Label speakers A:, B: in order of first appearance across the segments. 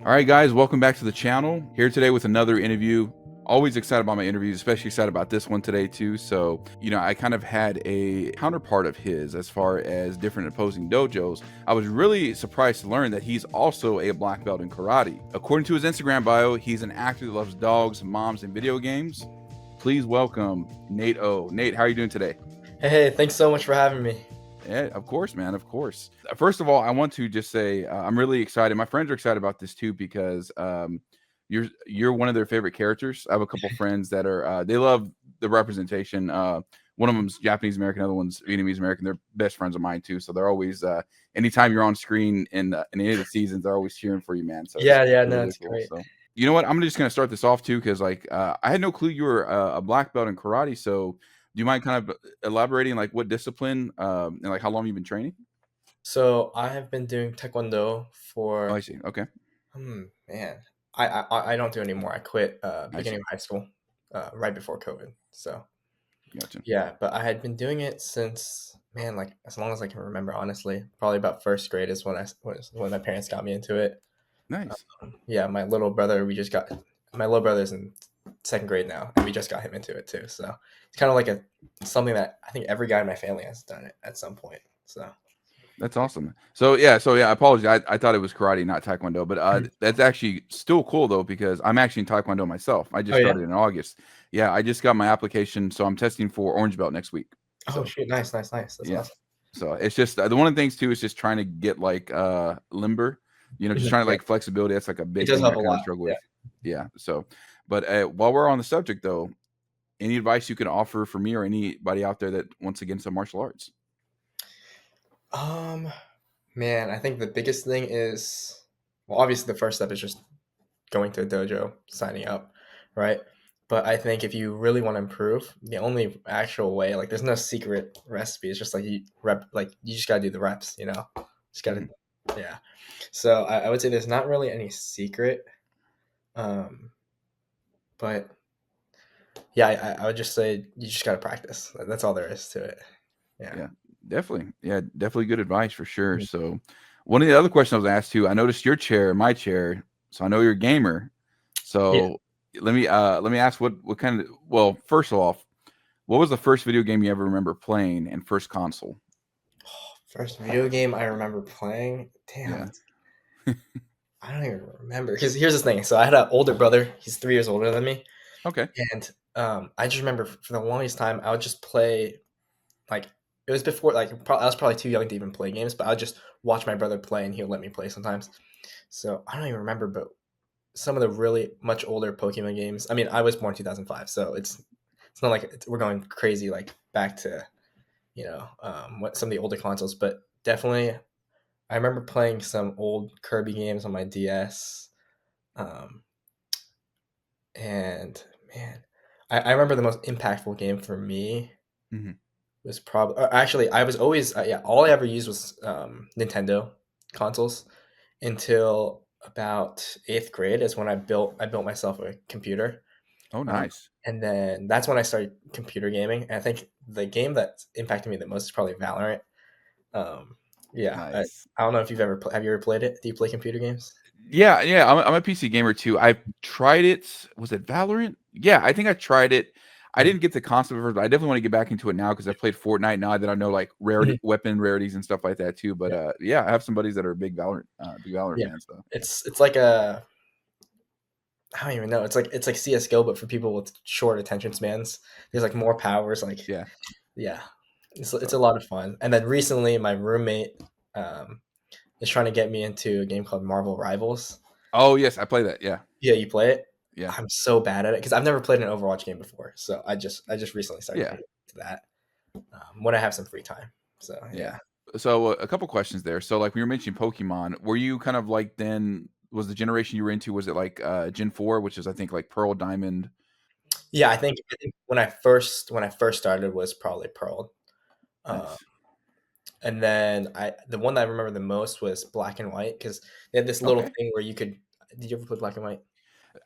A: All right, guys, welcome back to the channel. Here today with another interview. Always excited about my interviews, especially excited about this one today too. So, I kind of had a counterpart of his as far as different opposing dojos. I was really surprised to learn that he's also a black belt in karate. According to his Instagram bio, he's an actor that loves dogs, moms, and video games. Please welcome Nate O. Nate, how are you doing today?
B: Hey, thanks so much for having me.
A: Yeah, of course, man. Of course. First of all, I want to just say I'm really excited. My friends are excited about this too because you're one of their favorite characters. I have a couple friends that are they love the representation. One of them's Japanese American, other one's Vietnamese American. They're best friends of mine too. So they're always anytime you're on screen in any of the seasons, they're always cheering for you, man. So it's
B: Yeah,
A: really,
B: no,
A: really
B: it's
A: cool.
B: great.
A: So you know what? I'm just gonna start this off too because I had no clue you were a black belt in karate. So do you mind kind of elaborating like what discipline and like how long you've been training?
B: So I have been doing Taekwondo
A: Oh, I
B: for,
A: see. Okay.
B: man, I don't do it anymore. I quit
A: I
B: beginning
A: see.
B: of high school, right before COVID. So
A: Gotcha.
B: yeah, but I had been doing it since, man, like as long as I can remember. Honestly, probably about first grade is when my parents got me into it.
A: Nice.
B: Yeah, my little brother's in second grade now, and we just got him into it too. So it's kind of like something that I think every guy in my family has done it at some point. So.
A: That's awesome. So yeah, I apologize. I thought it was karate, not taekwondo, but that's actually still cool though because I'm actually in taekwondo myself. I just
B: Oh yeah.
A: started in August. Yeah, I just got my application, so I'm testing for orange belt next week.
B: Oh
A: So
B: shoot, nice. That's
A: yeah,
B: awesome.
A: so it's just the one of the things too is just trying to get like limber, just trying to
B: Yeah,
A: like flexibility. That's like a
B: it
A: big
B: does
A: thing
B: help
A: I
B: a
A: kind of
B: lot.
A: struggle
B: Yeah.
A: with. Yeah. So, but while we're on the subject though, any advice you can offer for me or anybody out there that wants to get into martial arts?
B: Um, Man, I think the biggest thing is, well, obviously the first step is just going to a dojo, signing up, right? But I think if you really want to improve, the only actual way, like, there's no secret recipe. It's just like you just gotta do the reps, Just gotta,
A: Mhm.
B: yeah. So I would say there's not really any secret, um, but yeah, I would just say you just gotta practice. That's all there is to it. Yeah.
A: Yeah, definitely. Yeah, definitely good advice for sure.
B: Mhm.
A: So, one of the other questions I was asked too, I noticed your chair, my chair, so I know you're a gamer.
B: Yeah.
A: So let me ask what kind of well, first of all, what was the first video game you ever remember playing and first console?
B: First video game I remember playing. Damn,
A: Yeah.
B: I don't even remember. Because here's the thing. So I had an older brother. He's 3 years older than me,
A: Okay.
B: and I just remember for the longest time I would just play like it was before I was probably too young to even play games, but I would just watch my brother play and he'll let me play sometimes. So I don't even remember, but some of the really much older Pokemon games. I mean, I was born 2005, so it's not like we're going crazy like back to what some of the older consoles, but definitely I remember playing some old Kirby games on my DS. Um, and man, I remember the most impactful game for me
A: Hmm.
B: was probably actually I was always yeah, all I ever used was Nintendo consoles until about eighth grade is when I built myself a computer.
A: Oh,
B: Um,
A: nice.
B: and then that's when I started computer gaming. And I think the game that impacted me the most is probably Valorant. Um, yeah,
A: Nice.
B: I don't know if have you ever played it? Do you play computer games?
A: Yeah, yeah, I'm a PC gamer too. I tried it. Was it Valorant? Yeah, I think I tried it. I
B: Mhm.
A: didn't get the console first, but I definitely want to get back into it now because I played Fortnite now that I know like rarity,
B: Mhm.
A: weapon rarities and stuff like that too. But
B: Yeah,
A: yeah, I have some buddies that are big Valorant
B: yeah.
A: fans. So
B: It's like a I don't even know. It's like CS:GO, but for people with short attention spans. There's like more powers. Like
A: yeah.
B: yeah, it's
A: So
B: a lot of fun. And then recently, my roommate um, is trying to get me into a game called Marvel Rivals.
A: oh yes, I play that. Yeah,
B: Yeah, you play it?
A: yeah,
B: I'm so bad at it because I've never played an Overwatch game before. So I just recently started
A: yeah,
B: getting into that when I have some free time. So
A: yeah.
B: yeah.
A: So a couple questions there. So like when you were mentioning Pokemon, were you kind of like then was the generation you were into? Was it like Gen 4, which is I think like Pearl Diamond?
B: Yeah, I think when I first started was probably Pearl. Uh,
A: Nice.
B: and then the one that I remember the most was Black and White because they had this little
A: Okay.
B: thing where you could. Did you ever play Black and White?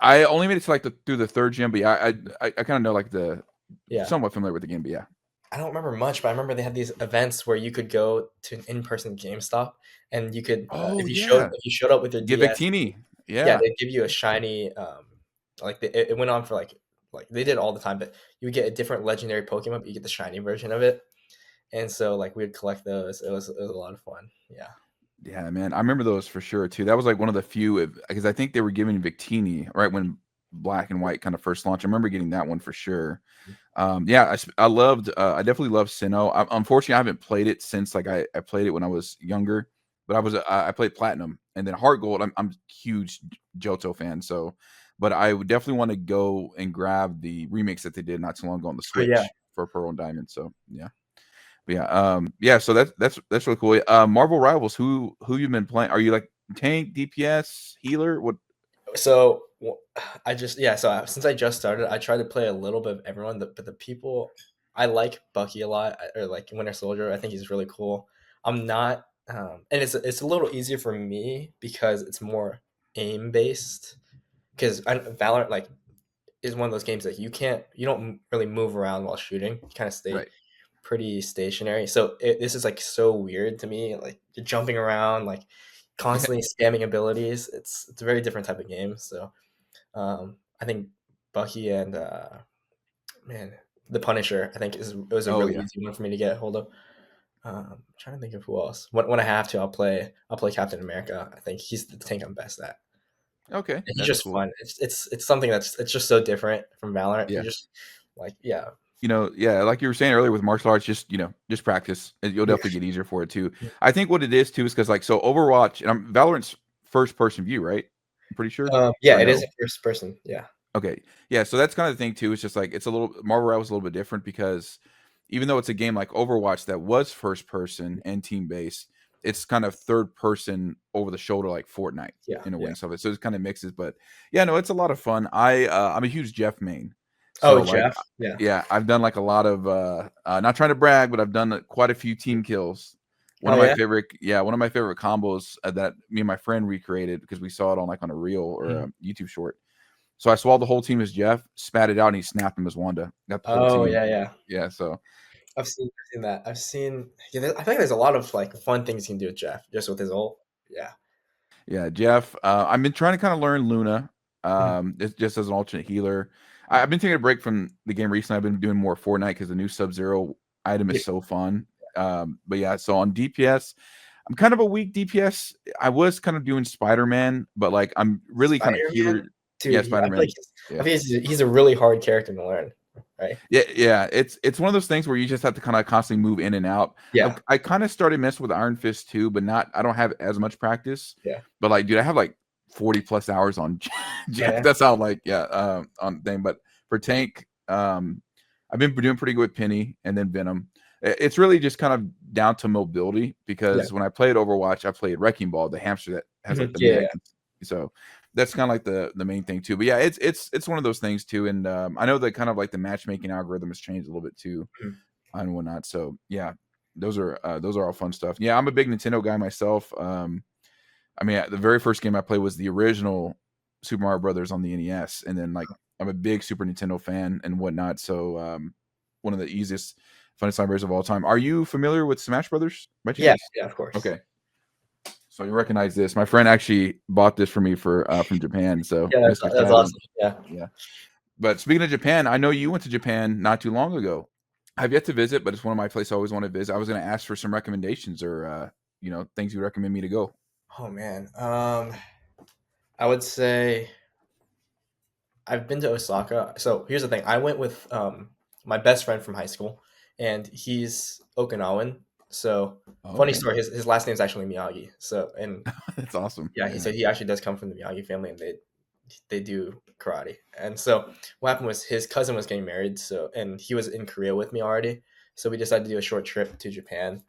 A: I only made it to like through the third gym, but yeah, I kind of know like the
B: Yeah.
A: somewhat familiar with the game, but yeah.
B: I don't remember much, but I remember they had these events where you could go to an in-person GameStop and you could
A: Oh
B: if you showed
A: yeah,
B: if you showed up with your
A: get
B: DS.
A: Victini.
B: Yeah,
A: Yeah.
B: they give you a shiny, like it went on for like they did it all the time, but you would get a different legendary Pokemon, but you get the shiny version of it, and so like we would collect those. It was a lot of fun. Yeah.
A: Yeah, man. I remember those for sure too. That was like one of the few because I think they were giving Victini right when Black and White kind of first launched. I remember getting that one for sure. Yeah, I loved. I definitely loved Sinnoh. Unfortunately, I haven't played it since like I played it when I was younger. But I played Platinum and then Heart Gold. I'm a huge Johto fan. So, but I would definitely want to go and grab the remix that they did not too long ago on the
B: Oh yeah.
A: Switch for Pearl and Diamond. So yeah. But yeah, yeah. So that's really cool. Marvel Rivals. Who you been playing? Are you like tank, DPS, healer? What?
B: So I just yeah. So since I just started, I try to play a little bit of everyone. But the people I like Bucky a lot, or like Winter Soldier. I think he's really cool. I'm not, and it's a little easier for me because it's more aim based. Because Valorant like is one of those games that you don't really move around while shooting. You kind of stay
A: Right.
B: pretty stationary. So this is like so weird to me. Like you're jumping around, like constantly spamming abilities. It's a very different type of game. So I think Bucky and man, the Punisher. I think it was a
A: Oh
B: really
A: yeah.
B: easy one for me to get a hold of. Trying to think of who else. When I have to, I'll play Captain America. I think he's the tank I'm best at.
A: Okay,
B: And he's
A: that's
B: just
A: cool.
B: fun. It's something it's just so different from Valorant.
A: Yeah.
B: You just like yeah.
A: Yeah, like you were saying earlier with martial arts, just just practice. You'll
B: Yeah.
A: definitely get easier for it too. I think what it is too is because like so Overwatch and Valorant's first person view, right? I'm pretty sure.
B: Yeah,
A: Or
B: it is
A: no?
B: a first person. Yeah.
A: Okay. Yeah, so that's kind of the thing too. It's just like it's a little Marvel Rivals a little bit different because even though it's a game like Overwatch that was first person and team based, it's kind of third person over the shoulder like Fortnite
B: Yeah.
A: in a way
B: Yeah.
A: and stuff. So it kind of mixes, but yeah, no, it's a lot of fun. I'm a huge Jeff main.
B: Oh,
A: So like
B: Jeff. Yeah.
A: yeah, I've done like a lot of not trying to brag, but I've done quite a few team kills.
B: Oh yeah.
A: One of my favorite combos that me and my friend recreated because we saw it on like on a reel or
B: Mhm.
A: a YouTube short. So I swallowed the whole team as Jeff, spat it out, and he snapped him as Wanda. Got the whole
B: Oh
A: team.
B: yeah, yeah.
A: Yeah, so
B: I've seen that. I've seen. Yeah, I think there's a lot of like fun things you can do with Jeff, just with his ult. Yeah.
A: yeah, Jeff. I've been trying to kind of learn Luna,
B: Mhm.
A: just as an alternate healer. I've been taking a break from the game recently. I've been doing more Fortnite because the new Sub Zero item
B: Yeah.
A: is so fun. But yeah, so on DPS, I'm kind of a weak DPS. I was kind of doing Spider Man, but like I'm really kind of
B: Spider Man,
A: healer. Yeah,
B: dude.
A: Spider Man.
B: I
A: Yeah.
B: think he's a really hard character to learn. Right.
A: Yeah, it's one of those things where you just have to kind of constantly move in and out.
B: Yeah.
A: I kind of started messing with Iron Fist too, but not I don't have as much practice.
B: Yeah.
A: But like, dude, I have like 40 plus hours on
B: Oh
A: Jeff.
B: yeah.
A: That's how like yeah, on thing. But for tank, I've been doing pretty good with Penny and then Venom. It's really just kind of down to mobility
B: Yeah.
A: because when I played Overwatch, I played Wrecking Ball, the hamster that has like
B: Mhm.
A: the
B: Yeah.
A: mech.
B: Yeah.
A: So that's kind of like the main thing too. But yeah, it's one of those things too. And I know that kind of like the matchmaking algorithm has changed a little bit too
B: Mhm.
A: and whatnot. So yeah, those are all fun stuff. Yeah, I'm a big Nintendo guy myself. I mean, the very first game I played was the original Super Mario Brothers on the NES, and then like I'm a big Super Nintendo fan and whatnot. So one of the easiest, funnest libraries of all time. Are you familiar with Smash Brothers by
B: Yeah.
A: chance?
B: Yeah. Of course.
A: Okay, so you recognize this. My friend actually bought this for me for from Japan. So
B: Yeah.
A: Mr.
B: That's
A: Savage.
B: awesome. Yeah.
A: Yeah. But speaking of Japan, I know you went to Japan not too long ago. I've yet to visit, but it's one of my places I always want to visit. I was going to ask for some recommendations or things you recommend me to go.
B: Oh man. I would say I've been to Osaka. So here's the thing. I went with my best friend from high school, and he's Okinawan. So funny
A: Okay.
B: story. His last name is actually Miyagi. So and
A: That's awesome.
B: yeah,
A: Yeah.
B: he actually does come from the Miyagi family, and they do karate. And so what happened was his cousin was getting married. So and he was in Korea with me already. So we decided to do a short trip to Japan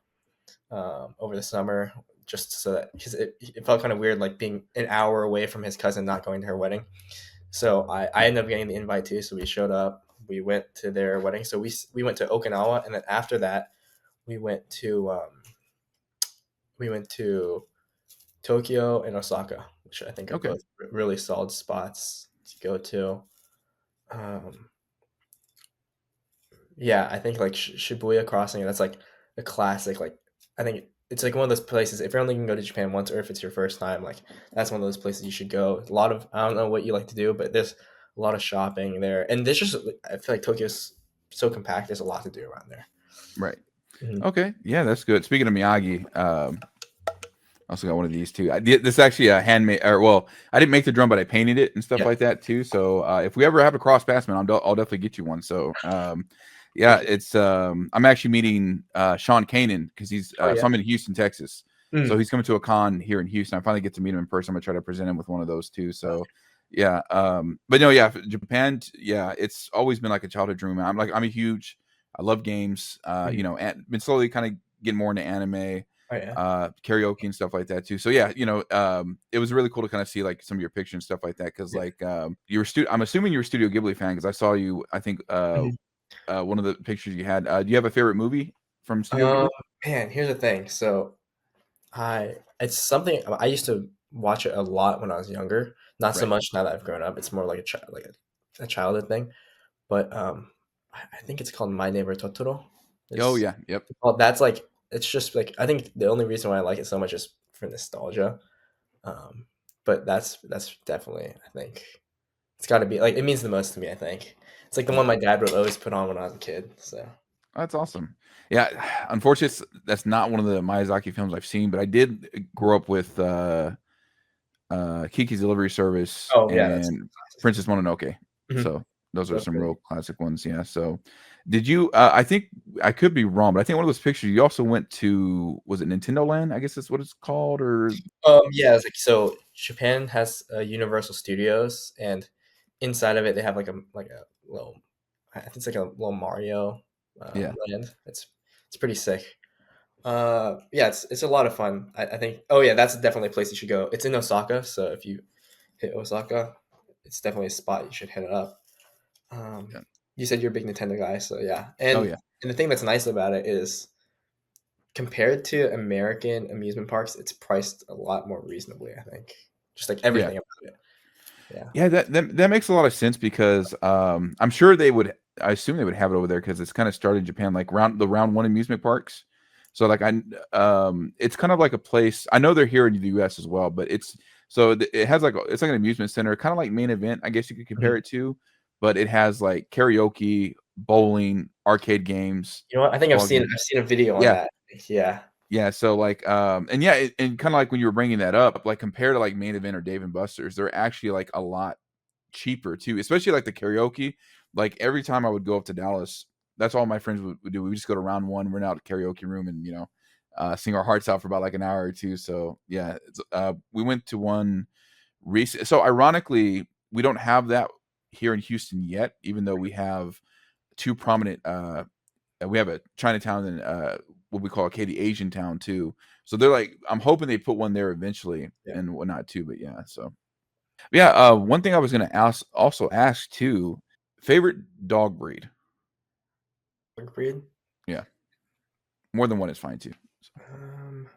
B: over the summer, just so that because it felt kind of weird, like being an hour away from his cousin, not going to her wedding. So I ended up getting the invite too. So we showed up. We went to their wedding. So we went to Okinawa, and then after that, we went to um, we went to Tokyo and Osaka, which I think are
A: Okay.
B: both really solid spots to go to. Um, yeah, I think like Shibuya Crossing. That's like a classic. Like I think it's like one of those places. If you're only gonna go to Japan once, or if it's your first time, like that's one of those places you should go. A lot of I don't know what you like to do, but there's a lot of shopping there, and there's just I feel like Tokyo's so compact. There's a lot to do around there.
A: Right.
B: Mhm.
A: Okay. Yeah, that's good. Speaking of Miyagi, I also got one of these too. This is actually a handmade, or well, I didn't make the drum, but I painted it and stuff
B: Yeah,
A: like that too. So if we ever have a cross pass, man, I'll definitely get you one. So yeah,
B: thank you.
A: it's I'm actually meeting Sean Kanan because he's
B: Oh
A: so
B: yeah.
A: I'm in Houston, Texas. So
B: Mm.
A: he's coming to a con here in Houston. I finally get to meet him in person. I'm gonna try to present him with one of those too. So yeah, but no, yeah, Japan, yeah, it's always been like a childhood dream. I'm a huge, I love games.
B: Mm.
A: And been slowly kind of getting more into anime,
B: Oh yeah.
A: karaoke and stuff like that too. So yeah, it was really cool to kind of see like some of your pictures and stuff like that because
B: Yeah.
A: like you were I'm assuming you were a Studio Ghibli fan because I saw you. I think
B: Mhm.
A: one of the pictures you had. Do you have a favorite movie from Studio
B: Um,
A: Ghibli?
B: man, here's the thing. So it's something I used to watch it a lot when I was younger. Not so
A: Right.
B: much now that I've grown up. It's more like a childhood thing. But I think it's called My Neighbor Totoro.
A: Oh
B: Is
A: yeah. Yep.
B: well, that's like it's just like I think the only reason why I like it so much is for nostalgia. Um, but that's definitely I think it's got to be like it means the most to me. I think it's like the one
A: Yeah.
B: my dad would always put on when I was a kid. So
A: That's awesome. Yeah. Unfortunately, that's not one of the Miyazaki films I've seen, but I did grow up with Kiki's Delivery Service
B: oh yeah, that's
A: and Princess Mononoke.
B: mhm,
A: So those are
B: both
A: some
B: really
A: real classic ones. Yeah. So did you? I think I could be wrong, but I think one of those pictures you also went to, was it Nintendo Land? I guess that's what it's called. Or
B: Yeah, it's like so Japan has Universal Studios, and inside of it they have like a little I think it's like a little Mario
A: yeah.
B: land. It's pretty sick. Yeah, it's a lot of fun. I think. Oh yeah, that's definitely a place you should go. It's in Osaka, so if you hit Osaka, it's definitely a spot you should hit it up.
A: Yeah.
B: You said you're a big Nintendo guy, so yeah.
A: Oh yeah.
B: And the thing that's nice about it is compared to American amusement parks, it's priced a lot more reasonably, I think. Just like
A: Yeah.
B: everything about it. Yeah.
A: Yeah, that makes a lot of sense because I'm sure they would. I assume they would have it over there because it's kind of started in Japan, like round one amusement parks. So like it's kind of like a place. I know they're here in the U.S. as well, but it has like it's like an amusement center, kind of like Main Event, I guess you could compare
B: Mhm.
A: it to, but it has like karaoke, bowling, arcade games,
B: You know what? I think
A: ball games.
B: I've seen a video on
A: Yeah,
B: that. Yeah.
A: yeah, so, like, and yeah, and kinda like when you were bringing that up, like, compared to, like, Main Event or Dave& and Buster's, they're actually, like, a lot cheaper too, especially, like, the karaoke. Like, every time I would go up to Dallas, that's all my friends would do. We would just go to round 1, rent out a karaoke room and, sing our hearts out for about, like, an hour or 2, so, yeah, we went to one so ironically, we don't have that here in Houston yet, even though we have 2 prominent, we have a Chinatown and what we call a Katy Asian town too. So they're like, I'm hoping they put one there eventually
B: Yeah.
A: and whatnot too. But yeah, so yeah. One thing I was gonna ask too, favorite dog breed.
B: Dog breed?
A: Yeah, more than one is fine too. So,
B: Um,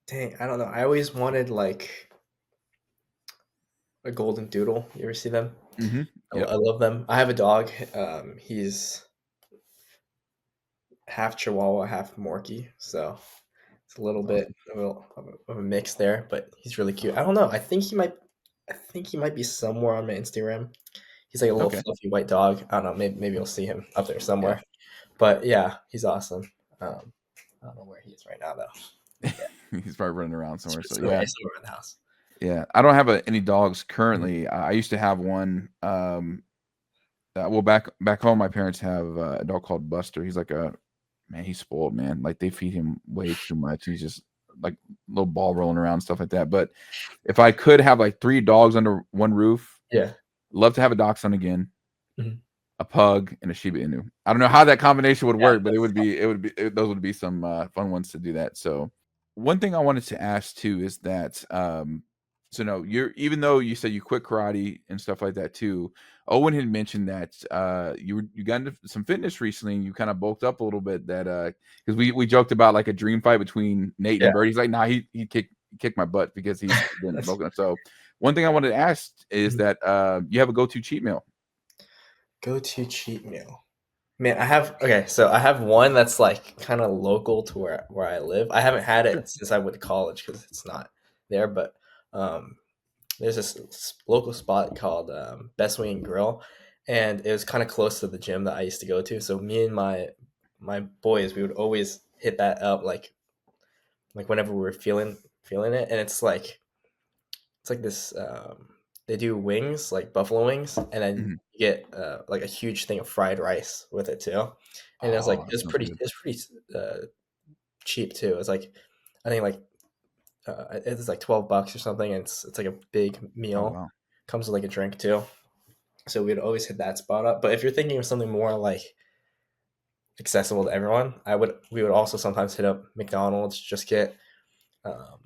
B: dang, I don't know. I always wanted like a golden doodle. You ever see them?
A: yep.
B: I love them. I have a dog. He's half Chihuahua, half Morkie, so it's a little
A: That's
B: bit
A: awesome.
B: of a mix there. But he's really cute. I don't know. I think he might be somewhere on my Instagram. He's like a little
A: Okay.
B: fluffy white dog. I don't know. Maybe you'll see him up there
A: Yeah.
B: somewhere. But yeah, he's awesome. I don't know where he is right now though. Yeah,
A: He's probably running around somewhere. So
B: somewhere,
A: yeah.
B: somewhere in the house.
A: Yeah. I don't have any dogs
B: Mhm.
A: currently. I used to have one. Well, back home, my parents have a dog called Buster. He's like a man. He's spoiled, man. Like they feed him way too much. He's just like little ball rolling around and stuff like that. But if I could have like 3 dogs under one roof,
B: Yeah.
A: love to have a dachshund again,
B: Mhm.
A: a pug, and a Shiba Inu. I don't know how that combination would
B: Yeah.
A: work, but those would be some fun ones to do that. So one thing I wanted to ask too is that so no, you're even though you said you quit karate and stuff like that too, Owen had mentioned that you got into some fitness recently and you kind of bulked up a little bit that because we joked about like a dream fight between Nate
B: Yeah.
A: and Bert. He's like, nah, he kicked my butt because he's been
B: That's
A: bulking up. So one thing I wanted to ask is
B: mhm.
A: that you have a go-to cheat meal.
B: Go-to cheat meal. Man, so I have one that's like kind of local to where I live. I haven't had
A: Sure.
B: it since I went to college because it's not there, but um, there's this local spot called Best Wing and Grill, and it was kind of close to the gym that I used to go to. So me and my boys, we would always hit that up like whenever we were feeling it, and it's like this. They do wings, like buffalo wings, and then
A: Mhm.
B: you get like a huge thing of fried rice with it too. And
A: Oh, that sounds good.
B: it's pretty cheap too. It's like I think like it's like $12 or something, and it's like a big
A: Oh,
B: meal.
A: wow.
B: Comes with like a drink too. So we'd always hit that spot up. But if you're thinking of something more like accessible to everyone, I would we would also sometimes hit up McDonald's. Just get um,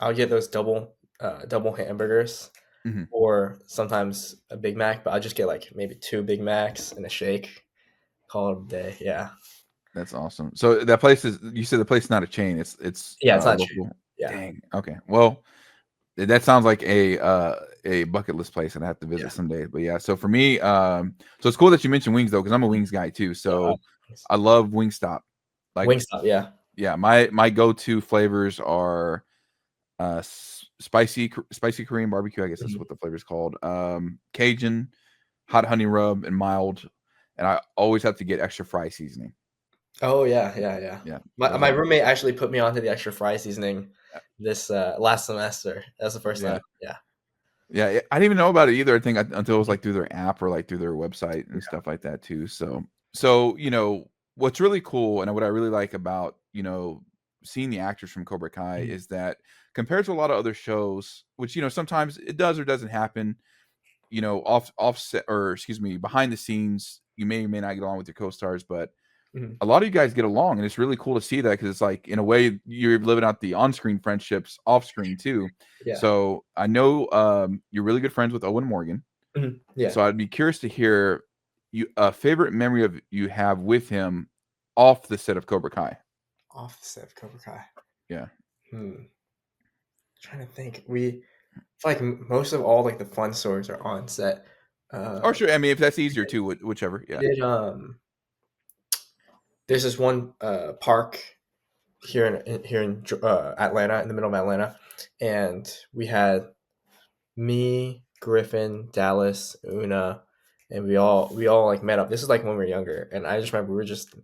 B: I'll get those double hamburgers
A: Mhm.
B: or sometimes a Big Mac, but I'll just get like maybe two Big Macs and a shake. Call it a day. Yeah.
A: That's awesome. So that place is you said the place is not a chain, it's,
B: Yeah, it's not cheap.
A: local?
B: Yeah.
A: Dang, okay. Well, that sounds like a bucket list place, and I have to
B: Yeah.
A: visit someday, but yeah, so for me, so it's cool that you mentioned wings, though, because 'cause I'm a wings guy too,
B: No,
A: so I love Wingstop. Like,
B: Wingstop, yeah.
A: yeah, my go-to flavors are, spicy Korean barbecue, I guess that's
B: Mhm.
A: what the flavor is called, Cajun, hot honey rub, and mild, and I always have to get extra fry seasoning.
B: Oh, yeah, yeah, yeah.
A: Yeah,
B: My
A: those are
B: roommate actually put me onto the extra fry seasoning this, last semester. That's the first
A: yeah.
B: time. Yeah.
A: Yeah, I didn't even know about it either, I think, until it was, like, through their app or, like, through their website and
B: Yeah.
A: stuff like that too, so, what's really cool and what I really like about, seeing the actors from Cobra Kai
B: Mhm.
A: is that compared to a lot of other shows, which, sometimes it does or doesn't happen, offset or excuse me, behind the scenes, you may or may not get along with your co-stars, but
B: Mhm.
A: a lot of you guys get along, and it's really cool to see that because it's like, in a way, you're living out the on-screen friendships off-screen too.
B: Yeah.
A: So I know you're really good friends with Owen Morgan.
B: Mhm. Yeah.
A: So I'd be curious to hear you a favorite memory of you have with him off the set of Cobra Kai.
B: Off the set of Cobra Kai.
A: Yeah.
B: Hmm. Trying to think. I feel like most of all like the fun stories are on set.
A: Or
B: Uh,
A: sure, I mean if that's easier too, whichever.
B: we
A: Yeah.
B: did there's this one park here in Atlanta, in the middle of Atlanta, and we had me, Griffin, Dallas, Una, and we all like met up. This is like when we were younger, and I just remember we were just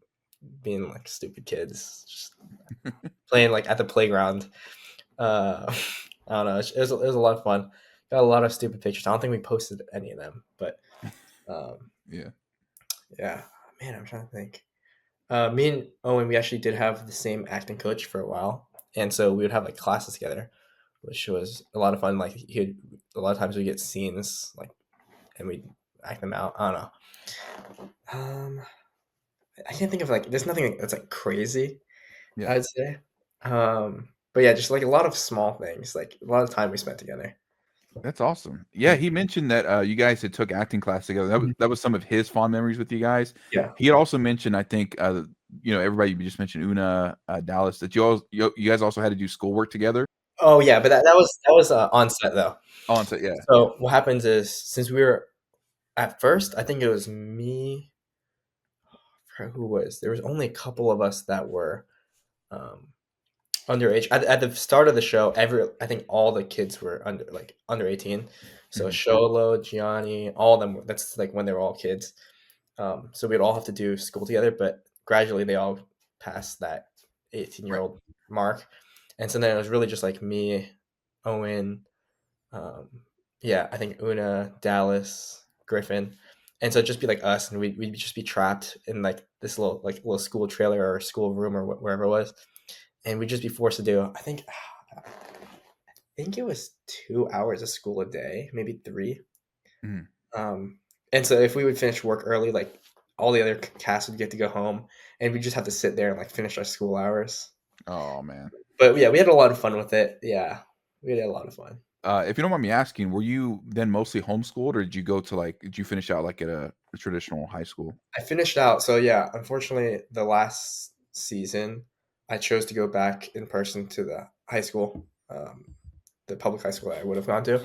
B: being like stupid kids, just playing like at the playground. I don't know. It was a lot of fun. Got a lot of stupid pictures. I don't think we posted any of them, but um,
A: Yeah.
B: yeah, man, I'm trying to think. Me and Owen, we actually did have the same acting coach for a while, and so we would have like classes together, which was a lot of fun. Like a lot of times we get scenes like, and we act them out. I don't know. I can't think of like. There's nothing that's like crazy.
A: Yeah.
B: I'd say. But yeah, just like a lot of small things, like a lot of time we spent together.
A: That's awesome. Yeah, he mentioned that you guys had took acting class together.
B: Mhm.
A: That was some of his fond memories with you guys.
B: Yeah.
A: He had also mentioned, I think, everybody you just mentioned, Una, Dallas, that you guys also had to do schoolwork together.
B: Oh yeah, but that was on set though.
A: Oh, and so yeah, yeah.
B: So what happens is since we were at first, I think it was me. Who was there was only a couple of us that were um, underage at the start of the show. I think all the kids were under 18. So
A: Mhm.
B: Sholo, Gianni, all of them. That's like when they were all kids. So we'd all have to do school together, but gradually they all passed that 18-year
A: Right.
B: old mark, and so then it was really just like me, Owen, um, yeah, I think Una, Dallas, Griffin, and so it'd just be like us, and we'd just be trapped in like this little school trailer or school room or wherever it was, and we'd just be forced to do. I think it was 2 hours of school a day, maybe three.
A: Mhm.
B: Um, and so if we would finish work early, like all the other cast would get to go home, and we just have to sit there and like finish our school hours.
A: Oh man.
B: But yeah, we had a lot of fun with it. Yeah, we had a lot of fun.
A: If you don't mind me asking, were you then mostly homeschooled, or did you go to did you finish out like at a traditional high school?
B: I finished out. So yeah, unfortunately, the last season, I chose to go back in person to the high school, the public high school that I would have gone to,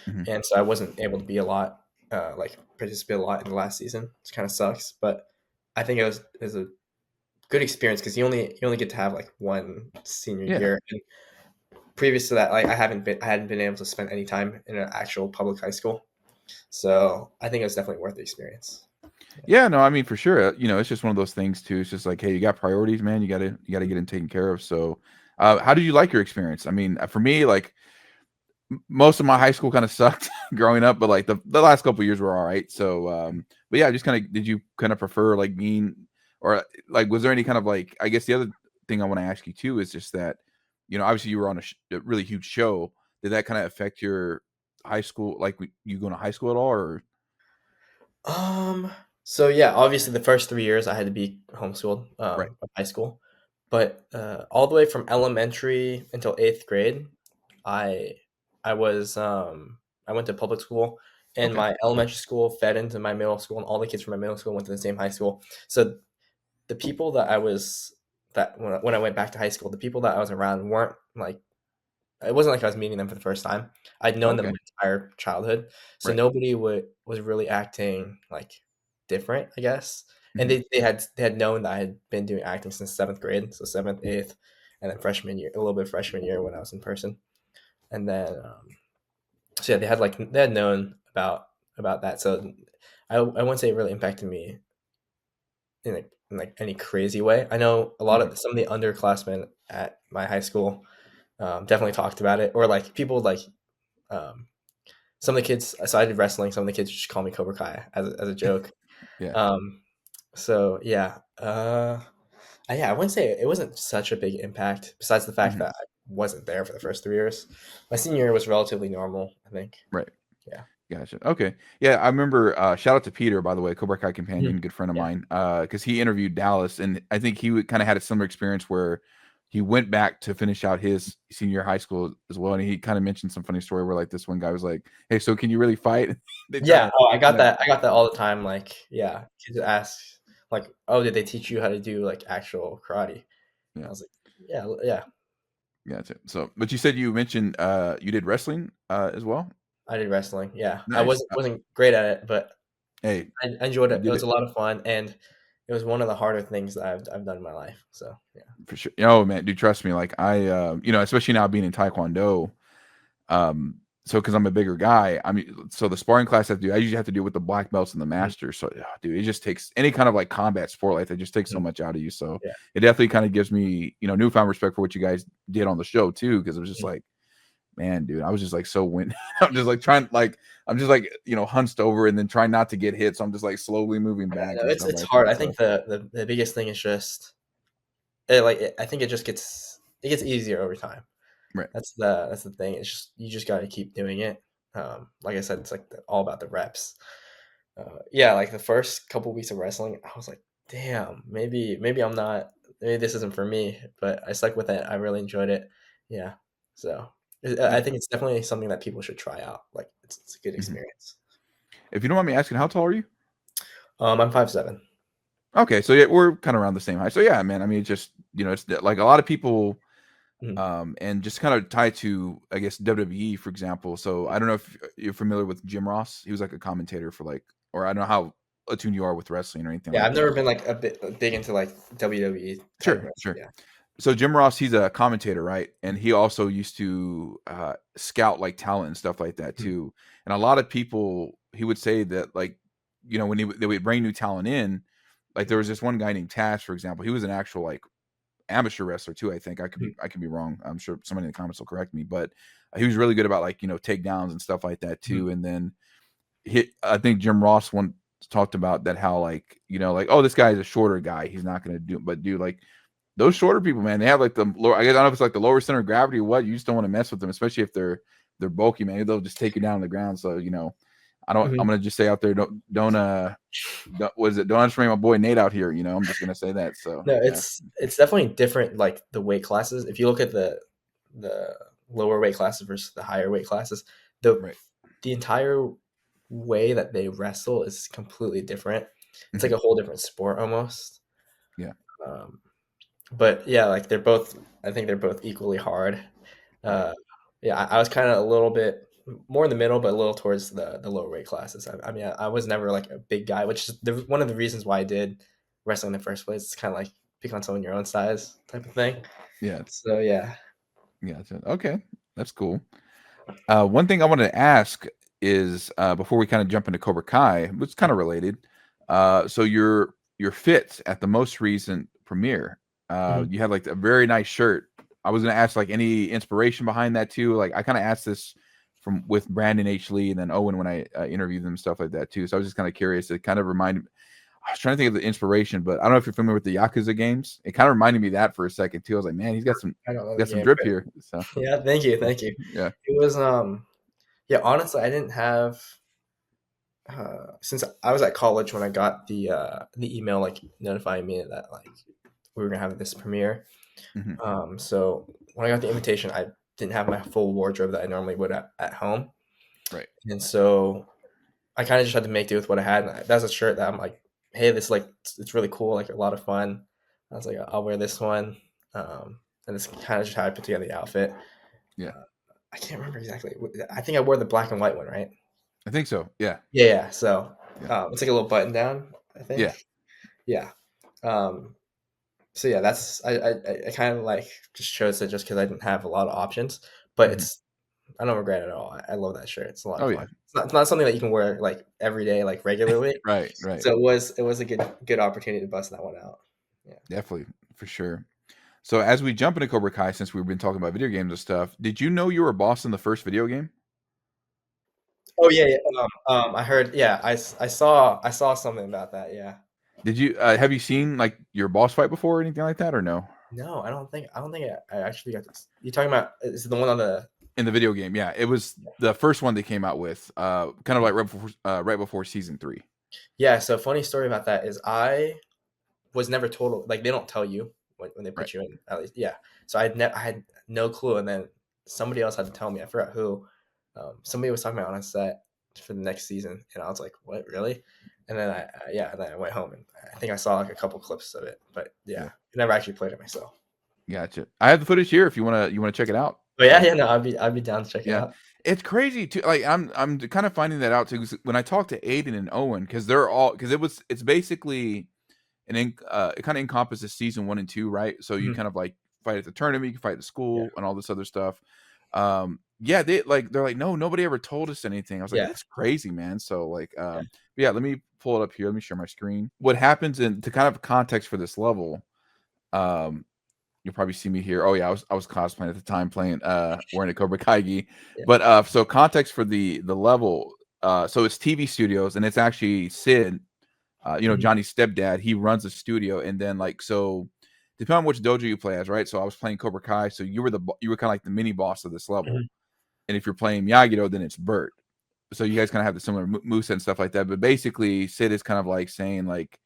A: Hmm.
B: and so I wasn't able to be a lot, like participate a lot in the last season. It kind of sucks, but I think it was a good experience because you only get to have like one senior
A: Yeah.
B: year. And previous to that, like I hadn't been able to spend any time in an actual public high school. So I think it was definitely worth the experience.
A: Yeah, no, I mean for sure. It's just one of those things too. It's just like, hey, you got priorities, man. You gotta get them taken care of. So, how did you like your experience? I mean, for me, like most of my high school kind of sucked growing up, but like the last couple years were all right. So, but yeah, just kind of did you kind of prefer like being or like was there any kind of like I guess the other thing I want to ask you too is just that obviously you were on a really huge show. Did that kind of affect your high school like you going to high school at all or
B: Um. So yeah, obviously the first 3 years I had to be homeschooled
A: right?
B: of high school, but all the way from elementary until eighth grade, I I was I went to public school, and
A: Okay.
B: my elementary school fed into my middle school, and all the kids from my middle school went to the same high school. So the people that when I went back to high school, the people that I was around weren't like it wasn't like I was meeting them for the first time. I'd known them
A: Okay.
B: my entire childhood, so
A: Right.
B: nobody would was really acting like different, I guess. And
A: Mhm.
B: they had known that I had been doing acting since seventh grade, so seventh, eighth, and then freshman year, a little bit freshman year when I was in person. And then so yeah, they had known about that. So I wouldn't say it really impacted me in like any crazy way. I know a lot
A: Okay.
B: of some of the underclassmen at my high school definitely talked about it, or like people like um, some of the kids. So I did wrestling. Some of the kids just call me Cobra Kai as a joke.
A: Yeah.
B: Um, so yeah, yeah, I wouldn't say it wasn't such a big impact. Besides the fact
A: Mhm.
B: that I wasn't there for the first 3 years, my senior year was relatively normal. I think.
A: Right.
B: Yeah.
A: Gotcha. Okay. Yeah, I remember. Shout out to Peter, by the way, Cobra Kai companion,
B: Mhm.
A: good friend of
B: Yeah.
A: mine. Because he interviewed Dallas, and I think he kind of had a similar experience where he went back to finish out his senior year of high school as well, and he kind of mentioned some funny story where like this one guy was like, "Hey, so can you really fight?" they try
B: Yeah.
A: to
B: Oh, I
A: they
B: got
A: kind of
B: that. I got that all the time. Like, yeah, kids ask, like, "Oh, did they teach you how to do like actual karate?"
A: yeah,
B: I was like, "Yeah, yeah."
A: gotcha. So, but you said you mentioned you did wrestling as well.
B: I did wrestling. Yeah, I
A: Nice.
B: wasn't great at it, but
A: Hey,
B: I enjoyed
A: you
B: it. It
A: did
B: was
A: it
B: a lot of fun, and it was one of the harder things that I've done in my life. So yeah.
A: for sure. Oh man, dude, trust me. Like I, especially now being in Taekwondo. So because I'm a bigger guy, I mean, so the sparring class I usually have to do with the black belts and the
B: Mhm,
A: masters. So, dude, it just takes any kind of like combat sport like that just takes so
B: mhm.
A: much out of you. So
B: Yeah.
A: it definitely kind of gives me, newfound respect for what you guys did on the show too. Cause it was just
B: Mhm.
A: like, man, dude, I was just like so win. I'm just like I'm just like, hunched over and then trying not to get hit. So I'm just like slowly moving
B: I
A: back
B: know
A: and
B: it's
A: stuff
B: it's
A: like
B: hard.
A: that.
B: I
A: So,
B: think the biggest thing is just I think it gets easier over time.
A: right.
B: That's the thing. It's just you just got to keep doing it. Like I said, it's like all about the reps. Yeah, like the first couple weeks of wrestling, I was like, damn, maybe I'm not, maybe this isn't for me. But I stuck with it. I really enjoyed it. Yeah, so I
A: Yeah.
B: think it's definitely something that people should try out. Like it's a good
A: Mhm.
B: experience.
A: If you don't mind me asking, how tall are you?
B: I'm 5'7".
A: Okay. So yeah, we're kind of around the same height. So yeah, man, I mean, it's just, it's like a lot of people
B: Mhm.
A: and just kind of tied to, I guess, WWE, for example. So I don't know if you're familiar with Jim Ross. He was like a commentator for like, or I don't know how attuned you are with wrestling or anything
B: Yeah,
A: like
B: I've
A: that.
B: never been like a bit big into like WWE type
A: Sure,
B: wrestling.
A: sure.
B: Yeah.
A: So Jim Ross, he's a commentator, right? And he also used to scout like talent and stuff like that
B: Mhm.
A: too. And a lot of people, he would say that like, when they would bring new talent in, like there was this one guy named Tash, for example. He was an actual like amateur wrestler too. I think
B: Mhm.
A: I could be wrong. I'm sure somebody in the comments will correct me, but he was really good about like takedowns and stuff like that
B: Mhm.
A: too. And then I think Jim Ross once talked about that how like like oh this guy is a shorter guy, he's not gonna do, but dude like those shorter people, man, they have like the lower. I guess I don't know if it's like the lower center of gravity or what. You just don't want to mess with them, especially if they're bulky, man. They'll just take you down on the ground. So I don't. I'm
B: Mhm.
A: gonna just say out there, what is it? Don't underestimate my boy Nate out here. I'm just gonna say that. So
B: No,
A: yeah,
B: it's definitely different. Like the weight classes. If you look at the lower weight classes versus the higher weight classes, the
A: right.
B: the entire way that they wrestle is completely different. It's like
A: Mhm.
B: a whole different sport almost.
A: Yeah.
B: Um, but yeah, like they're both. I think they're both equally hard.
A: Right.
B: Uh, yeah, I was kind of a little bit more in the middle, but a little towards the lower weight classes. I mean, I was never like a big guy, which is one of the reasons why I did wrestling in the first place. It's kind of like pick on someone your own size type of thing.
A: Yeah.
B: So yeah.
A: Gotcha. Okay, that's cool. One thing I wanted to ask is before we kind of jump into Cobra Kai, it's kind of related. So your fits at the most recent premiere,
B: Mhm.
A: you had like a very nice shirt. I was gonna ask like any inspiration behind that too. Like I kind of asked this from with Brandon H. Lee and then Owen when I interviewed them, stuff like that too. So I was just kind of curious. It kind of reminded me. I was trying to think of the inspiration, but I don't know if you're familiar with the Yakuza games. It kind of reminded me of that for a second too. I was like, man,
B: I don't know the
A: got some
B: game.
A: drip here. So
B: Yeah, thank you, thank you.
A: yeah.
B: It was yeah, honestly, I didn't have since I was at college when I got the email like notifying me that like we were gonna have this premiere.
A: Hmm.
B: So when I got the invitation, I didn't have my full wardrobe that I normally would at home,
A: Right.
B: and so I kind of just had to make do with what I had. And that's a shirt that I'm like, hey, this is like it's really cool, like a lot of fun. I was like, I'll wear this one, and it's kind of just how I put together the outfit.
A: Yeah.
B: Uh, I can't remember exactly. I think I wore the black and white one, right?
A: I think so. Yeah.
B: Yeah, yeah. So
A: Yeah.
B: it's like a little button down, I
A: Yeah.
B: think. Yeah. Um, so yeah, that's I kind of like just chose it just because I didn't have a lot of options, but
A: Mhm.
B: I don't regret it at all. I love that shirt. It's a lot
A: Oh
B: of
A: yeah.
B: fun. It's not something that you can wear like every day, like regularly.
A: Right. Right.
B: So it was a good opportunity to bust that one out. Yeah.
A: Definitely for sure. So as we jump into Cobra Kai, since we've been talking about video games and stuff, did you know you were a boss in the first video game?
B: Oh yeah, yeah. I heard. Yeah, I saw something about that. Yeah.
A: Did you have you seen like your boss fight before or anything like that or no?
B: No, I don't think I actually got this. You talking about is it the one on the?
A: In the video game, yeah, it was the first one they came out with, kind of like right before season 3.
B: Yeah. So funny story about that is I was never told like they don't tell you when they
A: Right.
B: put you in at least. Yeah. So I had no clue, and then somebody else had to tell me. I forgot who. Somebody was talking about on a set for the next season, and I was like, "What, really?" And then yeah, and then I went home and I think I saw like a couple clips of it, but yeah,
A: Yeah.
B: I never actually played it myself.
A: Gotcha. I have the footage here if you wanna check it out.
B: But yeah,
A: So
B: yeah, no, I'd be down to check it
A: yeah.
B: out.
A: It's crazy too. Like I'm kind of finding that out too 'cause when I talk to Aiden and Owen, because they're all because it's basically it kind of encompasses season 1 and 2, right? So you
B: Mhm.
A: kind of like fight at the tournament, you can fight at the
B: Yeah,
A: school and all this other stuff. Yeah, they're like, no, nobody ever told us anything. I was like,
B: yeah,
A: that's crazy, man. So like,
B: yeah.
A: yeah, let me pull it up here. Let me share my screen. What happens in to kind of context for this level, um, you'll probably see me here. Oh yeah, I was cosplaying at the time, playing wearing a Cobra Kai gi.
B: Yeah.
A: But so context for the level, so it's TV studios and it's actually Sid,
B: Mhm.
A: Johnny's stepdad. He runs a studio, and then like so, depending on which dojo you play as, right? So I was playing Cobra Kai, so you were kind of like the mini boss of this level,
B: Mhm.
A: and if you're playing Miyagi-Do, then it's Bert. So you guys kind of have the similar moveset and stuff like that. But basically, Sid is kind of like saying like,